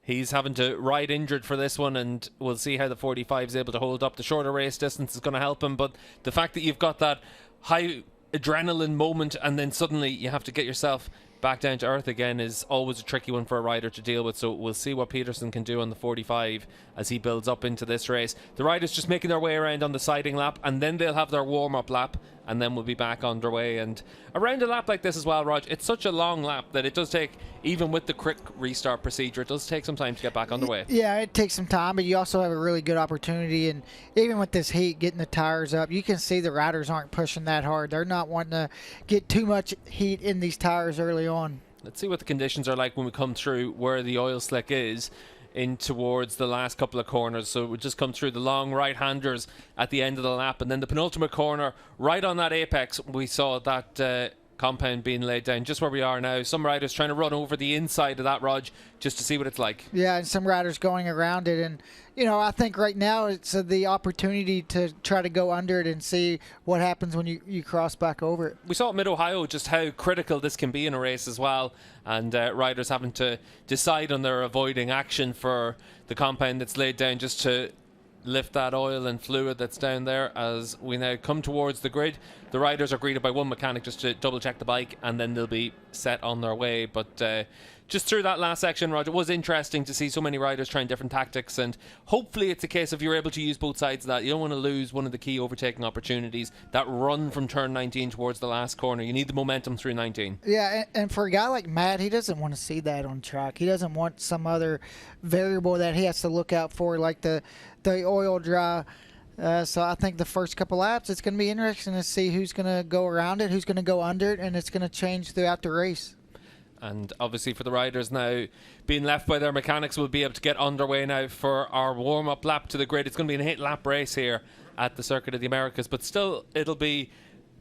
he's having to ride injured for this one, and we'll see how the 45 is able to hold up. The shorter race distance is going to help him, but the fact that you've got that high adrenaline moment and then suddenly you have to get yourself back down to earth again is always a tricky one for a rider to deal with. So we'll see what Peterson can do on the 45 as he builds up into this race. The riders just making their way around on the siding lap, and then they'll have their warm-up lap, and then we'll be back underway. And around a lap like this as well, Rog, it's such a long lap that it does take, even with the quick restart procedure, it does take some time to get back underway. Yeah, it takes some time, but you also have a really good opportunity. And even with this heat, getting the tires up, you can see the riders aren't pushing that hard. They're not wanting to get too much heat in these tires early on. Let's see what the conditions are like when we come through where the oil slick is in towards the last couple of corners. So we just come through the long right-handers at the end of the lap, and then the penultimate corner right on that apex, we saw that compound being laid down just where we are now. Some riders trying to run over the inside of that, Rog, just to see what it's like. Yeah, and some riders going around it. And, you know, I think right now it's the opportunity to try to go under it and see what happens when you cross back over it. We saw at Mid-Ohio just how critical this can be in a race as well, and riders having to decide on their avoiding action for the compound that's laid down just to lift that oil and fluid that's down there as we now come towards the grid. The riders are greeted by one mechanic just to double check the bike, and then they'll be set on their way. But just through that last section, Roger, it was interesting to see so many riders trying different tactics, and hopefully it's a case of you're able to use both sides of that. You don't want to lose one of the key overtaking opportunities, that run from turn 19 towards the last corner. You need the momentum through 19. Yeah, and for a guy like Matt, he doesn't want to see that on track. He doesn't want some other variable that he has to look out for, like the oil dry. So I think the first couple laps, it's going to be interesting to see who's going to go around it, who's going to go under it, and it's going to change throughout the race. And obviously for the riders now, being left by their mechanics, will be able to get underway now for our warm-up lap to the grid. It's going to be an 8-lap race here at the Circuit of the Americas, but still it'll be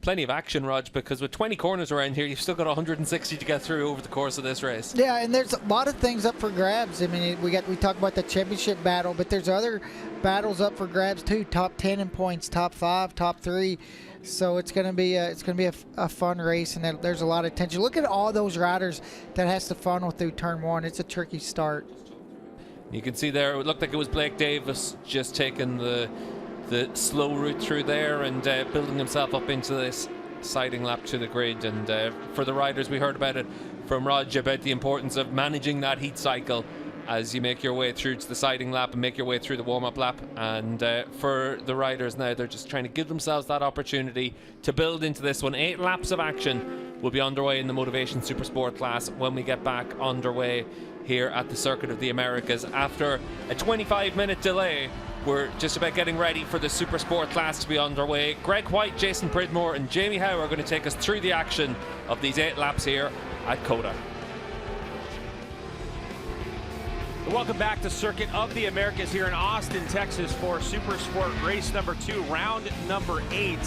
plenty of action, Rog, because with 20 corners around here, you've still got 160 to get through over the course of this race. Yeah, and there's a lot of things up for grabs. I mean, we talk about the championship battle, but there's other battles up for grabs too. Top 10 in points, top 5, top 3. So it's going to be a fun race, and there's a lot of tension. Look at all those riders that has to funnel through turn 1. It's a tricky start. You can see there, it looked like it was Blake Davis just taking the slow route through there and building himself up into this siding lap to the grid. And for the riders, we heard about it from Rog about the importance of managing that heat cycle as you make your way through to the siding lap and make your way through the warm-up lap. And for the riders now, they're just trying to give themselves that opportunity to build into this one. 8 laps of action will be underway in the Motovation Supersport class when we get back underway here at the Circuit of the Americas. After a 25-minute delay, we're just about getting ready for the Supersport class to be underway. Greg White, Jason Pridmore, and Jamie Howe are going to take us through the action of these 8 laps here at COTA. Welcome back to Circuit of the Americas here in Austin, Texas for Supersport race number 2, round number 8.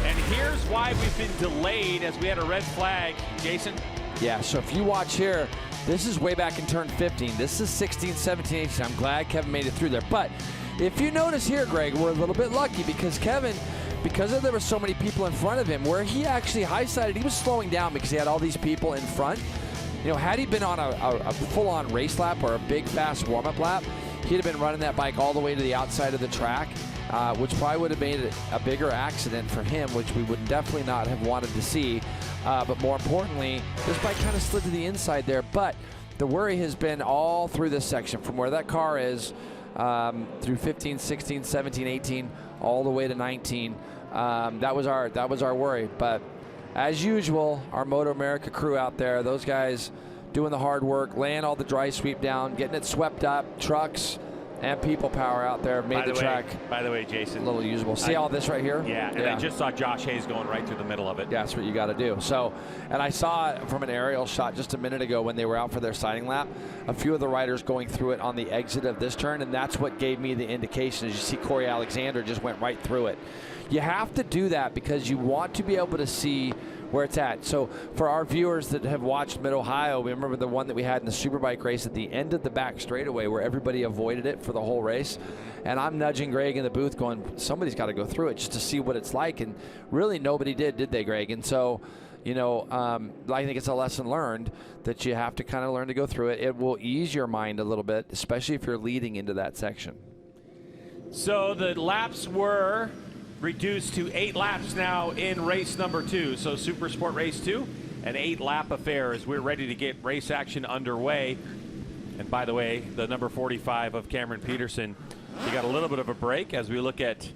And here's why we've been delayed, as we had a red flag. Jason? Yeah, so if you watch here, this is way back in turn 15. This is 16, 17, 18. I'm glad Kevin made it through there. But if you notice here, Greg, we're a little bit lucky because Kevin, because there were so many people in front of him, where he actually high-sided, he was slowing down because he had all these people in front. You know, had he been on a full-on race lap or a big, fast warm-up lap, he'd have been running that bike all the way to the outside of the track, which probably would have made it a bigger accident for him, which we would definitely not have wanted to see. But more importantly, this bike kind of slid to the inside there. But the worry has been all through this section, from where that car is through 15, 16, 17, 18, all the way to 19. That was our worry. But as usual, our MotoAmerica crew out there, those guys doing the hard work, laying all the dry sweep down, getting it swept up, trucks and people power out there, made the track by the way, Jason, a little usable. See all this right here? Yeah, and I just saw Josh Hayes going right through the middle of it. Yeah, that's what you got to do. So, and I saw from an aerial shot just a minute ago when they were out for their siding lap, a few of the riders going through it on the exit of this turn, and that's what gave me the indication. As you see, Corey Alexander just went right through it. You have to do that because you want to be able to see where it's at. So for our viewers that have watched Mid-Ohio, we remember the one that we had in the Superbike race at the end of the back straightaway where everybody avoided it for the whole race. And I'm nudging Greg in the booth going, somebody's got to go through it just to see what it's like. And really nobody did they, Greg? And so, you know, I think it's a lesson learned that you have to kind of learn to go through it. It will ease your mind a little bit, especially if you're leading into that section. So the laps were reduced to 8 laps now in race number 2. So Supersport race 2, an 8-lap affair as we're ready to get race action underway. And by the way, the number 45 of Cameron Peterson, he got a little bit of a break as we look at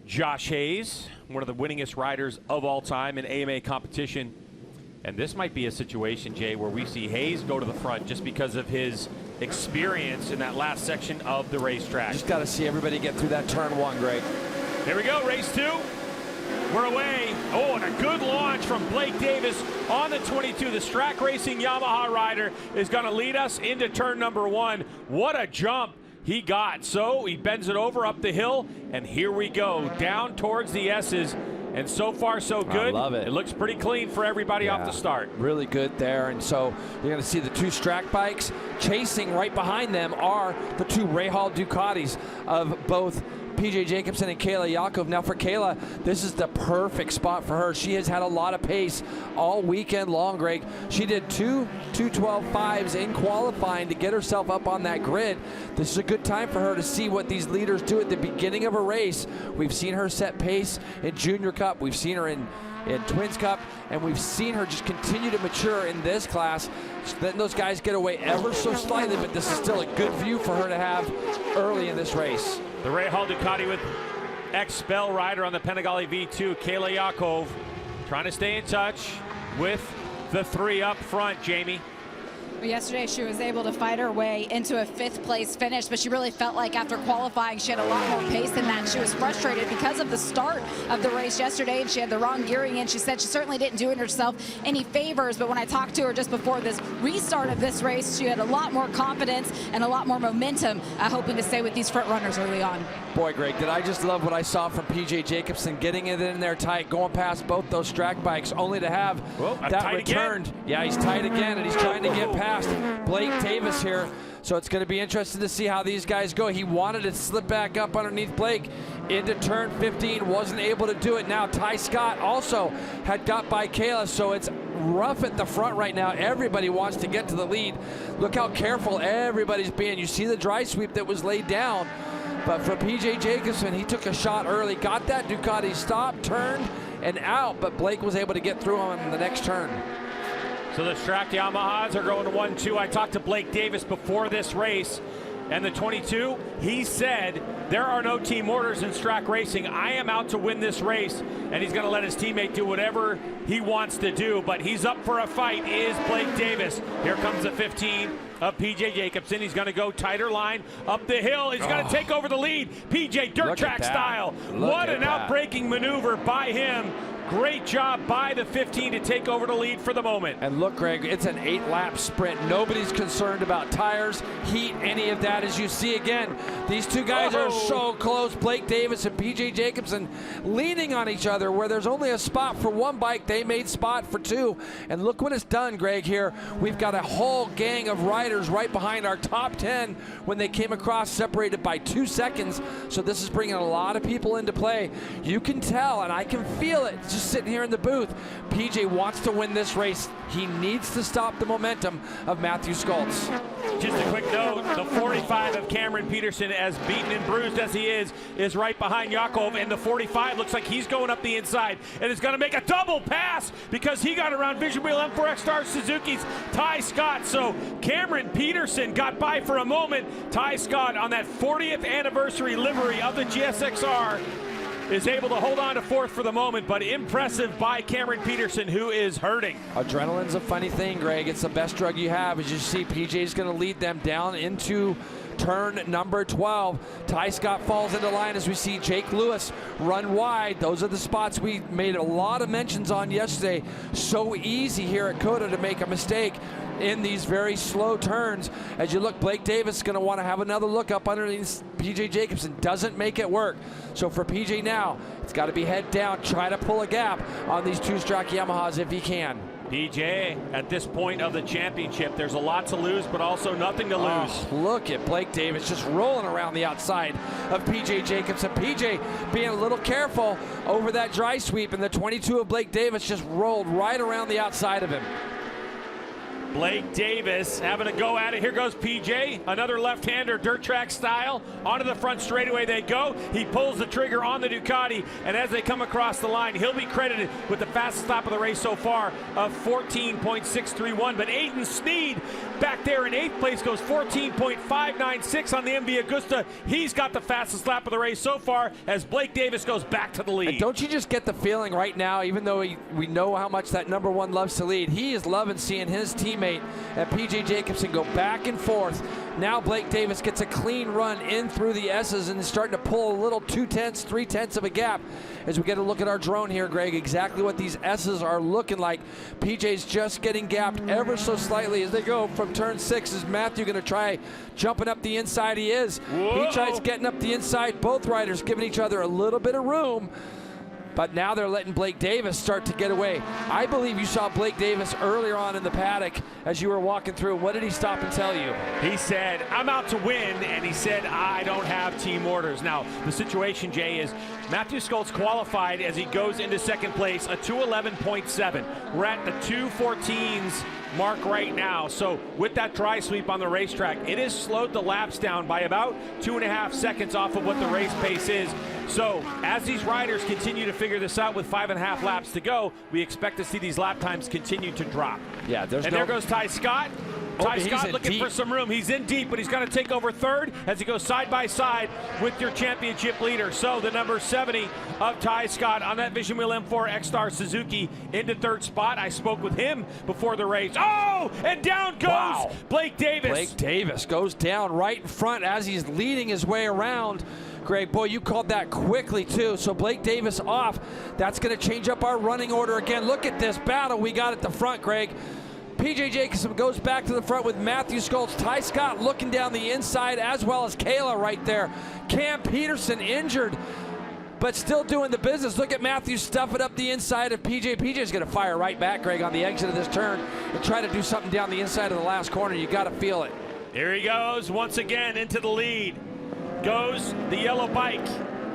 Josh Hayes, one of the winningest riders of all time in AMA competition. And this might be a situation, Jay, where we see Hayes go to the front just because of his experience in that last section of the racetrack. Just got to see everybody get through that turn 1, Greg. Here we go, race 2. We're away. Oh, and a good launch from Blake Davis on the 22. The Strack Racing Yamaha rider is going to lead us into turn number 1. What a jump he got. So he bends it over up the hill, and here we go, down towards the S's. And so far, so good. I love it. It looks pretty clean for everybody off the start. Really good there. And so you're going to see the 2 Strack bikes. Chasing right behind them are the 2 Rahal Ducatis of both P.J. Jacobsen and Kayla Yakov. Now for Kayla, this is the perfect spot for her. She has had a lot of pace all weekend long, Greg. She did two 2:12.5s in qualifying to get herself up on that grid. This is a good time for her to see what these leaders do at the beginning of a race. We've seen her set pace in Junior Cup. We've seen her in Twins Cup, and we've seen her just continue to mature in this class. Letting those guys get away ever so slightly, but this is still a good view for her to have early in this race. The Ray Hall Ducati with ex-Bell rider on the Panigale V2, Kayla Yakov, trying to stay in touch with the 3 up front, Jamie. Yesterday, she was able to fight her way into a 5th place finish, but she really felt like after qualifying, she had a lot more pace than that. She was frustrated because of the start of the race yesterday, and she had the wrong gearing in. She said she certainly didn't do herself any favors, but when I talked to her just before this restart of this race, she had a lot more confidence and a lot more momentum, hoping to stay with these front runners early on. Boy, Greg, did I just love what I saw from P.J. Jacobsen, getting it in there tight, going past both those track bikes, only to have that returned. Again. Yeah, he's tight again, and he's trying to get past Blake Davis here. So it's going to be interesting to see how these guys go. He wanted to slip back up underneath Blake into turn 15, wasn't able to do it. Now Ty Scott also had got by Kayla, so it's rough at the front right now. Everybody wants to get to the lead. Look how careful everybody's being. You see the dry sweep that was laid down. But for P.J. Jacobsen, he took a shot early, got that Ducati stop, turned, and out, but Blake was able to get through him on the next turn. So the Strack Yamahas are going to 1-2. I talked to Blake Davis before this race, and the 22, he said, there are no team orders in Strack Racing. I am out to win this race, and he's going to let his teammate do whatever he wants to do, but he's up for a fight, is Blake Davis. Here comes the 15 of P.J. Jacobsen. He's going to go tighter line up the hill. He's going to take over the lead. P.J. dirt track style. What an outbreaking maneuver by him. Great job by the 15 to take over the lead for the moment. And look, Greg, it's an 8-lap sprint. Nobody's concerned about tires, heat, any of that. As you see again, these two guys are so close. Blake Davis and P.J. Jacobsen leaning on each other. Where there's only a spot for one bike, they made spot for 2. And look what it's done, Greg, here. We've got a whole gang of riders right behind our top 10 when they came across, separated by 2 seconds. So this is bringing a lot of people into play. You can tell, and I can feel it, just sitting here in the booth. PJ wants to win this race. He needs to stop the momentum of Matthew Skoltz. Just a quick note, the 45 of Cameron Peterson, as beaten and bruised as he is right behind Yakov, and the 45 looks like he's going up the inside and is going to make a double pass because he got around Vision Wheel M4X Star Suzuki's Ty Scott. So Cameron Peterson got by for a moment. Ty Scott on that 40th anniversary livery of the GSXR is able to hold on to 4th for the moment, but impressive by Cameron Peterson, who is hurting. Adrenaline's a funny thing, Greg. It's the best drug you have. As you see, PJ's going to lead them down into turn number 12. Ty Scott falls into line as we see Jake Lewis run wide. Those are the spots we made a lot of mentions on yesterday. So easy here at COTA to make a mistake in these very slow turns. As you look, Blake Davis is going to want to have another look up underneath P.J. Jacobsen. Doesn't make it work. So for P.J. now, it's got to be head down, try to pull a gap on these 2 Strack Yamahas if he can. PJ, at this point of the championship, there's a lot to lose, but also nothing to lose. Look at Blake Davis just rolling around the outside of P.J. Jacobsen. P.J. being a little careful over that dry sweep, and the 22 of Blake Davis just rolled right around the outside of him. Blake Davis having a go at it. Here goes PJ, another left-hander, dirt track style. Onto the front straightaway they go. He pulls the trigger on the Ducati, and as they come across the line, he'll be credited with the fastest lap of the race so far of 14.631. But Aiden Sneed back there in 8th place goes 14.596 on the MV Agusta. He's got the fastest lap of the race so far as Blake Davis goes back to the lead. And don't you just get the feeling right now, even though we know how much that number 1 loves to lead, he is loving seeing his teammate and P.J. Jacobsen go back and forth. Now Blake Davis gets a clean run in through the S's and is starting to pull a little 2/10, 3/10 of a gap. As we get a look at our drone here, Greg, exactly what these S's are looking like. PJ's just getting gapped ever so slightly as they go from turn 6. Is Matthew going to try jumping up the inside? He is. Whoa. He tries getting up the inside. Both riders giving each other a little bit of room. but now they're letting Blake Davis start to get away. I believe you saw Blake Davis earlier on in the paddock as you were walking through. What did he stop and tell you? He said, I'm out to win, and he said, I don't have team orders. Now, the situation, Jay, is Matthew Skoltz qualified as he goes into second place, a 2:11.7. We're at the 2:14s mark right now. So with that dry sweep on the racetrack, it has slowed the laps down by about 2.5 seconds off of what the race pace is. So as these riders continue to figure this out with 5.5 laps to go, we expect to see these lap times continue to drop. Yeah, there goes Ty Scott. Ty Scott looking deep for some room. He's in deep, but he's going to take over third as he goes side by side with your championship leader. So the number 70 of Ty Scott on that Vision Wheel M4 X-Star Suzuki into third spot. I spoke with him before the race. Oh, and down goes Blake Davis. Blake Davis goes down right in front as he's leading his way around. Greg, boy, you called that quickly, too. So Blake Davis off. That's going to change up our running order again. Look at this battle we got at the front, Greg. P.J. Jacobson goes back to the front with Matthew Skoltz. Ty Scott looking down the inside, as well as Kayla right there. Cam Peterson injured, but still doing the business. Look at Matthew stuffing up the inside of P.J. P.J.'s going to fire right back, Greg, on the exit of this turn and try to do something down the inside of the last corner. You got to feel it. Here he goes once again into the lead. Goes the yellow bike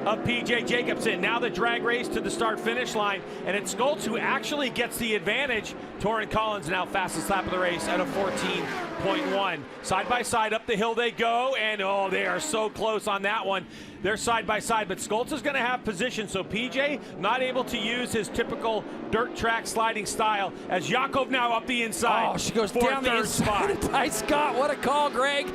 of P.J. Jacobson. Now the drag race to the start-finish line, and it's Skoltz who actually gets the advantage. Torrin Collins now fastest lap of the race at a 14.1. Side by side up the hill they go, and oh, they are so close on that one. They're side by side, but Skoltz is going to have position, so PJ not able to use his typical dirt track sliding style as Yakov now up the inside. Oh, she goes down the inside of Ty Scott. What a call, Greg.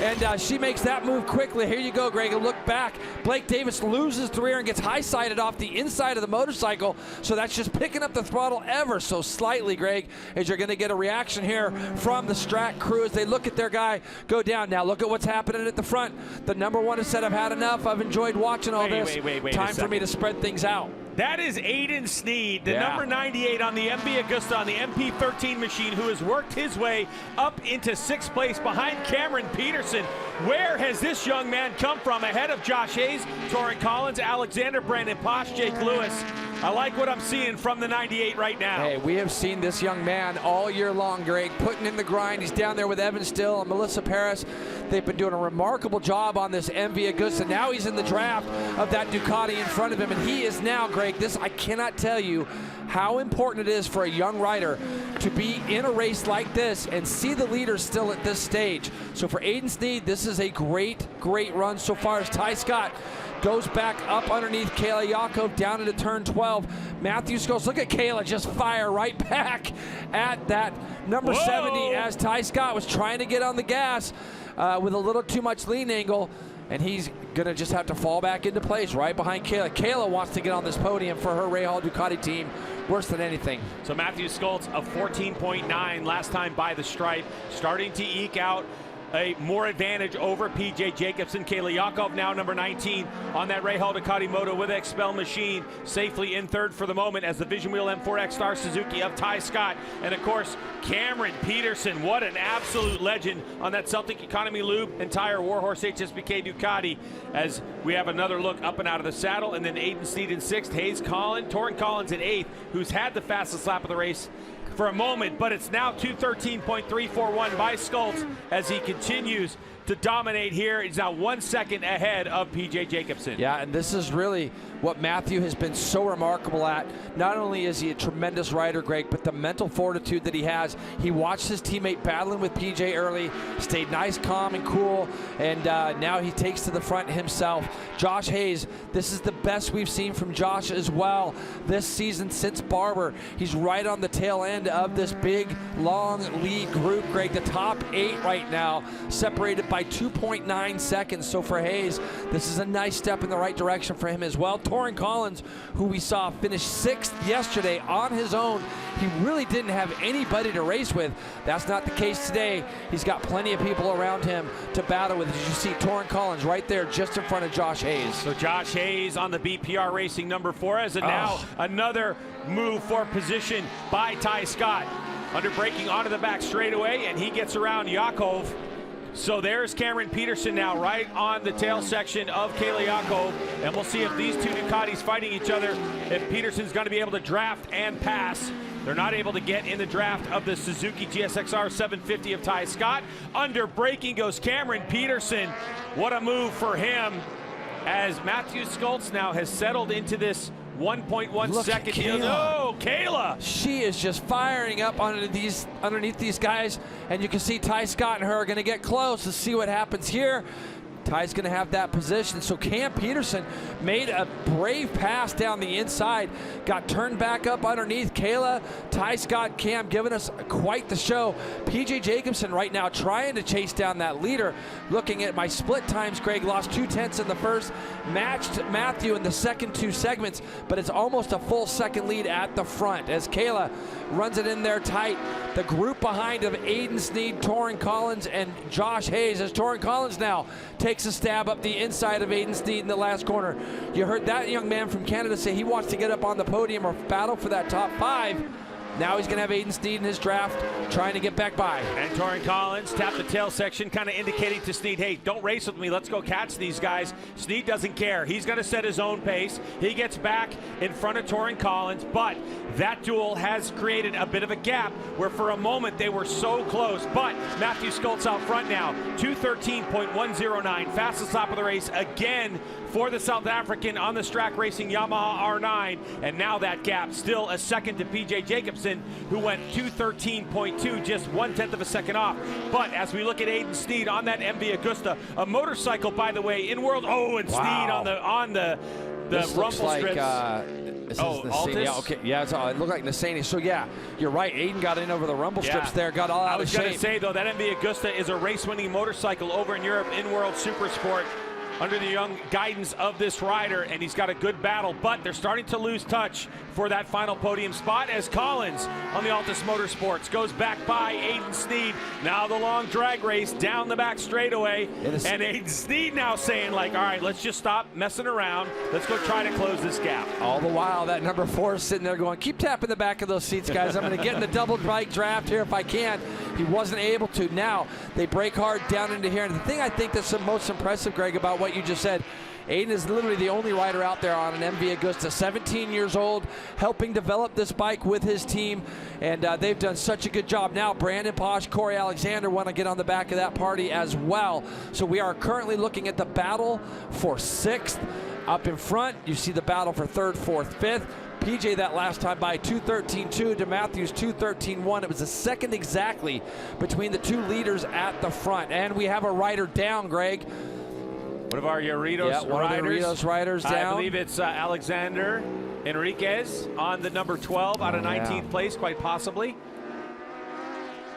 And she makes that move quickly. Here you go, Greg, and look back. Blake Davis loses the rear and gets high-sided off the inside of the motorcycle, so that's just picking up the throttle ever so slightly, Greg, as you're going to get a reaction here from the Strat crew as they look at their guy go down. Now look at what's happening at the front. The number one has said, I've had enough. I've enjoyed watching all this. Wait Time for me to spread things out. That is Aiden Sneed, the number 98 on the MV Agusta on the MP13 machine, who has worked his way up into sixth place behind Cameron Peterson. Where has this young man come from? Ahead of Josh Hayes, Torrin Collins, Alexander Brandon Posh, Jake Lewis. I like what I'm seeing from the 98 right now. Hey, we have seen this young man all year long, Greg, putting in the grind. He's down there with Evan Still and Melissa Paris. They've been doing a remarkable job on this MV Agusta. Now he's in the draft of that Ducati in front of him, and he is now, Greg, this, I cannot tell you how important it is for a young rider to be in a race like this and see the leaders still at this stage. So for Aiden Sneed, this is a great, great run so far as Ty Scott goes back up underneath Kayla Yakov down into turn 12. Matthew Skoltz, look at Kayla just fire right back at that number 70 as Ty Scott was trying to get on the gas with a little too much lean angle, and he's going to just have to fall back into place right behind Kayla. Kayla wants to get on this podium for her Ray Hall Ducati team worse than anything. So Matthew Skoltz, a 14.9 last time by the stripe, starting to eke out a more advantage over P.J. Jacobson. Kayla Yakov now number 19 on that Ray Hall Ducati Moto with Expel machine, safely in third for the moment as the Vision Wheel M4 X-Star Suzuki of Ty Scott. And of course, Cameron Peterson, what an absolute legend on that Celtic Economy Lube and Tire Warhorse HSBK Ducati, as we have another look up and out of the saddle. And then Aiden Sneed in sixth, Hayes Collins, Torrin Collins in eighth, who's had the fastest lap of the race for a moment, but it's now 2:13.341 by Skoltz as he continues to dominate here. He's now 1 second ahead of P.J. Jacobson. Yeah, and this is really what Matthew has been so remarkable at. Not only is he a tremendous rider, Greg, but the mental fortitude that he has. He watched his teammate battling with P.J. early, stayed nice, calm, and cool, and now he takes to the front himself. Josh Hayes, this is the best we've seen from Josh as well this season since Barber. He's right on the tail end of this big, long lead group, Greg. The top 8 right now, separated by 2.9 seconds. So for Hayes, this is a nice step in the right direction for him as well. Torrin Collins, who we saw finish 6th yesterday on his own, he really didn't have anybody to race with. That's not the case today. He's got plenty of people around him to battle with. As you see, Torrin Collins right there just in front of Josh Hayes. So Josh Hayes on the BPR Racing number 4 as now another move for position by Ty Scott. Under braking onto the back straightaway, and he gets around Yakov. So there's Cameron Peterson now right on the tail section of Kayla Yakov, and we'll see if these two Ducatis fighting each other, if Peterson's going to be able to draft and pass. They're not able to get in the draft of the Suzuki GSXR 750 of Ty Scott. Under braking goes Cameron Peterson. What a move for him, as Matthew Schultz now has settled into this 1.1 second deal. No, Kayla! She is just firing up underneath these guys, and you can see Ty Scott and her are going to get close to see what happens here. Ty's going to have that position. So Cam Peterson made a brave pass down the inside, got turned back up underneath. Kayla, Ty Scott, Cam giving us quite the show. PJ Jacobson right now trying to chase down that leader. Looking at my split times, Greg lost 2/10 in the first, matched Matthew in the second 2 segments, but it's almost a full second lead at the front as Kayla runs it in there tight. The group behind of Aiden Sneed, Torrin Collins, and Josh Hayes, as Torrin Collins now takes a stab up the inside of Aiden Sneed in the last corner. You heard that young man from Canada say he wants to get up on the podium or battle for that top 5. Now he's going to have Aiden Sneed in his draft, trying to get back by. And Torrin Collins tapped the tail section, kind of indicating to Sneed, hey, don't race with me. Let's go catch these guys. Sneed doesn't care. He's going to set his own pace. He gets back in front of Torrin Collins, but that duel has created a bit of a gap where for a moment they were so close. But Matthew Schultz out front now, 2:13.109, fastest lap of the race again for the South African on the Strack Racing Yamaha R9. And now that gap still a second to PJ Jacobson, who went 2:13.2, just 1/10 of a second off. But as we look at Aiden Sneed on that MV Agusta, a motorcycle, by the way, in world. Oh, and Sneed on the rumble strips. This is Nassani. Yeah, okay, yeah, it looked like Nassani. So yeah, you're right. Aiden got in over the rumble strips there, got all out of shape. I was going to say though, that MV Agusta is a race-winning motorcycle over in Europe in World Supersport, under the young guidance of this rider, and he's got a good battle, but they're starting to lose touch for that final podium spot as Collins on the Altus Motorsports goes back by Aiden Sneed. Now the long drag race down the back straightaway, and Aiden Sneed now saying like, all right, let's just stop messing around. Let's go try to close this gap. All the while, that number 4 is sitting there going, keep tapping the back of those seats, guys. I'm going to get in the double bike draft here if I can. He wasn't able to. Now they break hard down into here, and the thing I think that's the most impressive, Greg, about what you just said, Aiden is literally the only rider out there on an MV Agusta, 17 years old, helping develop this bike with his team, and they've done such a good job. Now Brandon Posh, Corey Alexander want to get on the back of that party as well. So we are currently looking at the battle for 6th. Up in front, you see the battle for 3rd, 4th, 5th. PJ that last time by 2:13.2 to Matthews 2:13.1. It was a second exactly between the two leaders at the front. And we have a rider down, Greg. One of our Yarritos riders down. I believe it's Alexander Enriquez on the number 12 out of 19th place, quite possibly.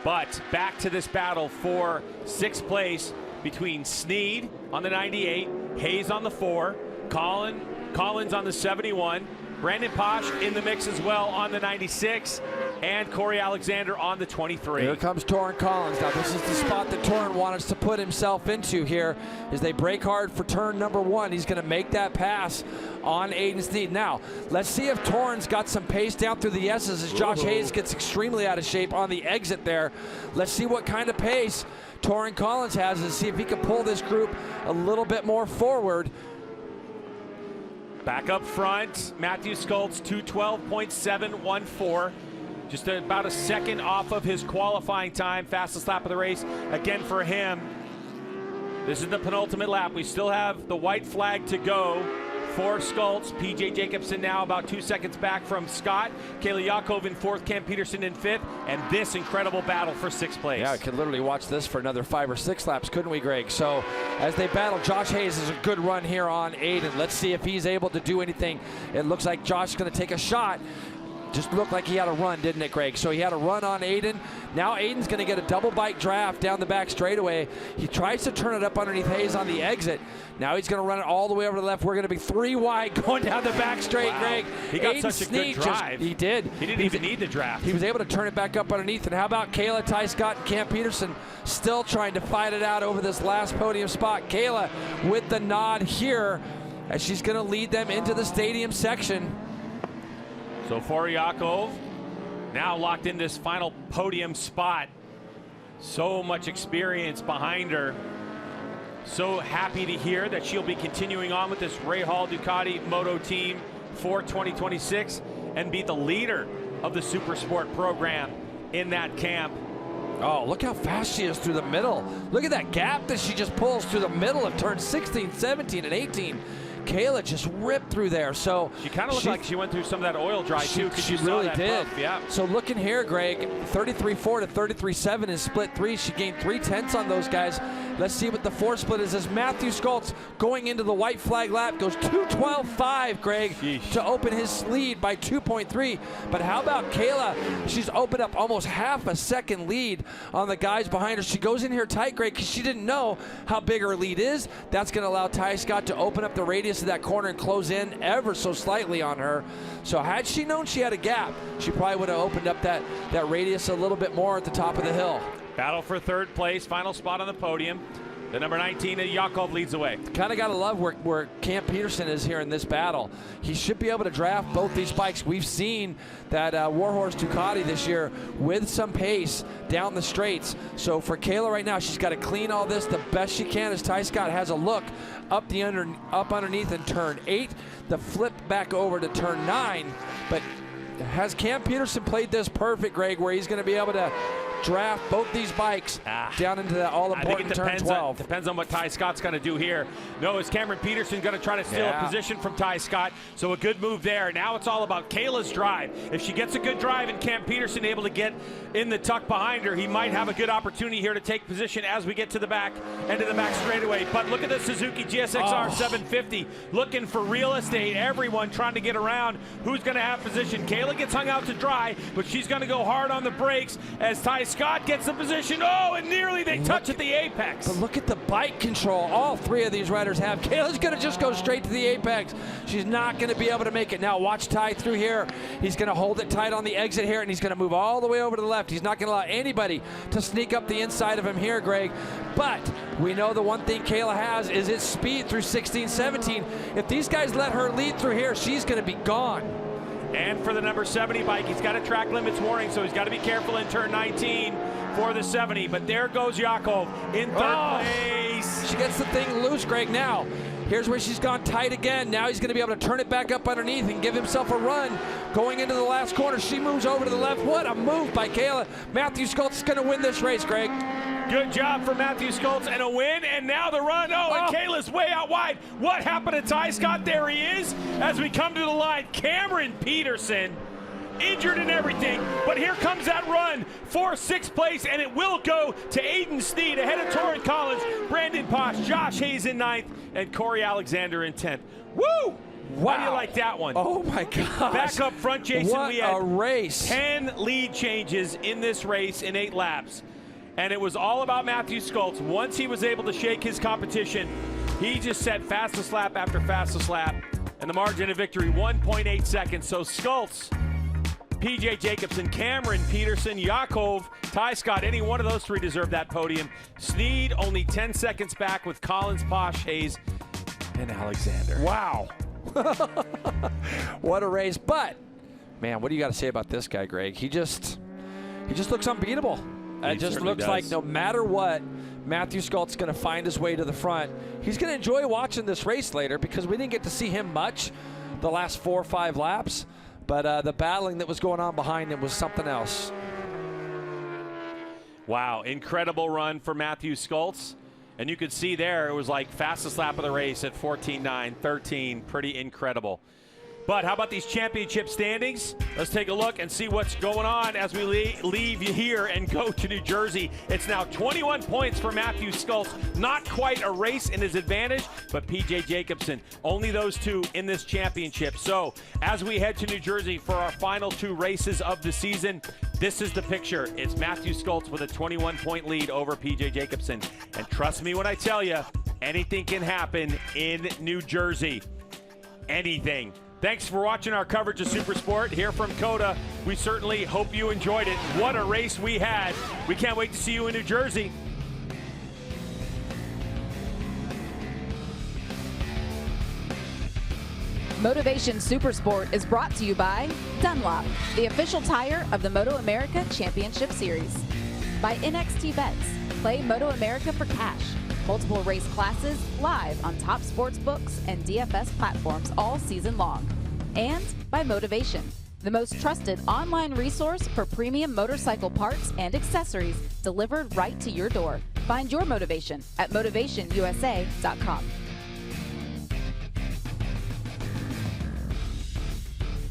But back to this battle for 6th place between Sneed on the 98, Hayes on the 4, Collins on the 71, Brandon Posh in the mix as well on the 96, and Corey Alexander on the 23. Here comes Torrin Collins. Now this is the spot that Torrin wants to put himself into here as they break hard for turn number 1. He's going to make that pass on Aiden Sneed. Now, let's see if Torrin's got some pace down through the S's as Josh Hayes gets extremely out of shape on the exit there. Let's see what kind of pace Torrin Collins has and see if he can pull this group a little bit more forward. Back up front, Matthew Schultz, 2:12.714. Just about a second off of his qualifying time. Fastest lap of the race, again for him. This is the penultimate lap. We still have the white flag to go for Schultz. PJ Jacobson now about 2 seconds back from Scott. Kayla Yakov in 4th, Cam Peterson in 5th, and this incredible battle for 6th place. Yeah, we could literally watch this for another 5 or 6 laps, couldn't we, Greg? So as they battle, Josh Hayes is a good run here on Aiden. Let's see if he's able to do anything. It looks like Josh is going to take a shot. Just looked like he had a run, didn't it, Greg? So he had a run on Aiden. Now Aiden's going to get a double bike draft down the back straightaway. He tries to turn it up underneath Hayes on the exit. Now he's going to run it all the way over to the left. We're going to be 3 wide going down the back straight, Greg. He got such a good drive. He did. He didn't even need the draft. He was able to turn it back up underneath. And how about Kayla, Ty Scott, and Cam Peterson still trying to fight it out over this last podium spot. Kayla with the nod here as she's going to lead them into the stadium section. So for Yakov, now locked in this final podium spot. So much experience behind her. So happy to hear that she'll be continuing on with this Ray Hall Ducati Moto team for 2026 and be the leader of the Supersport program in that camp. Oh, look how fast she is through the middle. Look at that gap that she just pulls through the middle of turns 16, 17, and 18. Kayla just ripped through there. So she kind of looked like she went through some of that oil dry too. She really did. Bump. Yeah. So looking here, Greg, 33.4 to 33.7 in split 3. She gained 3/10 on those guys. Let's see what the 4 split is. As Matthew Skoltz going into the white flag lap goes 2:12.5, Greg, to open his lead by 2.3. But how about Kayla? She's opened up almost half a second lead on the guys behind her. She goes in here tight, Greg, because she didn't know how big her lead is. That's going to allow Ty Scott to open up the radius of that corner and close in ever so slightly on her. So had she known she had a gap, she probably would have opened up that radius a little bit more at the top of the hill. Battle for third place, final spot on the podium. The number 19, Yakov, leads the way. Kind of got to love where Cam Peterson is here in this battle. He should be able to draft both these bikes. We've seen that Warhorse Ducati this year with some pace down the straights. So for Kayla right now, she's got to clean all this the best she can as Ty Scott has a look up underneath in turn 8, the flip back over to turn 9. But has Cam Peterson played this perfect, Greg, where he's going to be able to draft both these bikes down into that all-important turn 12? Depends on what Ty Scott's going to do here. No, is Cameron Peterson going to try to steal a position from Ty Scott? So a good move there. Now it's all about Kayla's drive. If she gets a good drive and Cam Peterson able to get in the tuck behind her, he might have a good opportunity here to take position as we get to the back end of the back straightaway. But look at the Suzuki GSX-R 750 looking for real estate. Everyone trying to get around. Who's going to have position? Kayla gets hung out to dry, but she's going to go hard on the brakes as Ty Scott gets the position. Oh, and nearly they touch at the apex. But look at the bike control all 3 of these riders have. Kayla's going to just go straight to the apex. She's not going to be able to make it. Now watch Ty through here. He's going to hold it tight on the exit here, and he's going to move all the way over to the left. He's not going to allow anybody to sneak up the inside of him here, Greg. But we know the one thing Kayla has is its speed through 16, 17. If these guys let her lead through here, she's going to be gone. And for the number 70 bike, he's got a track limits warning, so he's got to be careful in turn 19 for the 70. But there goes Yakov in third place. She gets the thing loose, Greg. Now, here's where she's gone tight again. Now he's going to be able to turn it back up underneath and give himself a run. Going into the last corner, she moves over to the left. What a move by Kayla. Matthew Skoltz is going to win this race, Greg. Good job for Matthew Skoltz and a win, and now the run. And Kayla's way out wide. What happened to Ty Scott? There he is as we come to the line. Cameron Peterson, injured and everything, but here comes that run for 6th place, and it will go to Aiden Sneed ahead of Torrin Collins, Brandon Posh, Josh Hayes in 9th, and Corey Alexander in 10th. Woo! Wow. How do you like that one? Oh my gosh. Back up front, Jason. What we had a race. 10 lead changes in this race in 8 laps. And it was all about Matthew Skoltz. Once he was able to shake his competition, he just set fastest lap after fastest lap. And the margin of victory, 1.8 seconds. So Skoltz, PJ Jacobson, Cameron Peterson, Yakov, Ty Scott, any one of those 3 deserved that podium. Sneed only 10 seconds back with Collins, Posh, Hayes, and Alexander. Wow. What a race. But, man, what do you got to say about this guy, Greg? He just looks unbeatable. It just looks like no matter what, Matthew Skoltz is going to find his way to the front. He's going to enjoy watching this race later because we didn't get to see him much the last 4 or 5 laps. But the battling that was going on behind him was something else. Wow, incredible run for Matthew Skoltz. And you could see there, it was like fastest lap of the race at 14.9, 13, pretty incredible. But how about these championship standings? Let's take a look and see what's going on as we leave you here and go to New Jersey. It's now 21 points for Matthew Skoltz. Not quite a race in his advantage, but PJ Jacobson, only those 2 in this championship. So as we head to New Jersey for our final 2 races of the season, this is the picture. It's Matthew Skoltz with a 21-point lead over PJ Jacobson. And trust me when I tell you, anything can happen in New Jersey. Anything. Thanks for watching our coverage of Supersport here from COTA. We certainly hope you enjoyed it. What a race we had. We can't wait to see you in New Jersey. Motovation Supersport is brought to you by Dunlop, the official tire of the MotoAmerica Championship Series. by NXT Bets. Play MotoAmerica for cash. Multiple race classes live on top sports books and DFS platforms all season long. And by Motovation, the most trusted online resource for premium motorcycle parts and accessories delivered right to your door. Find your motivation at motivationusa.com.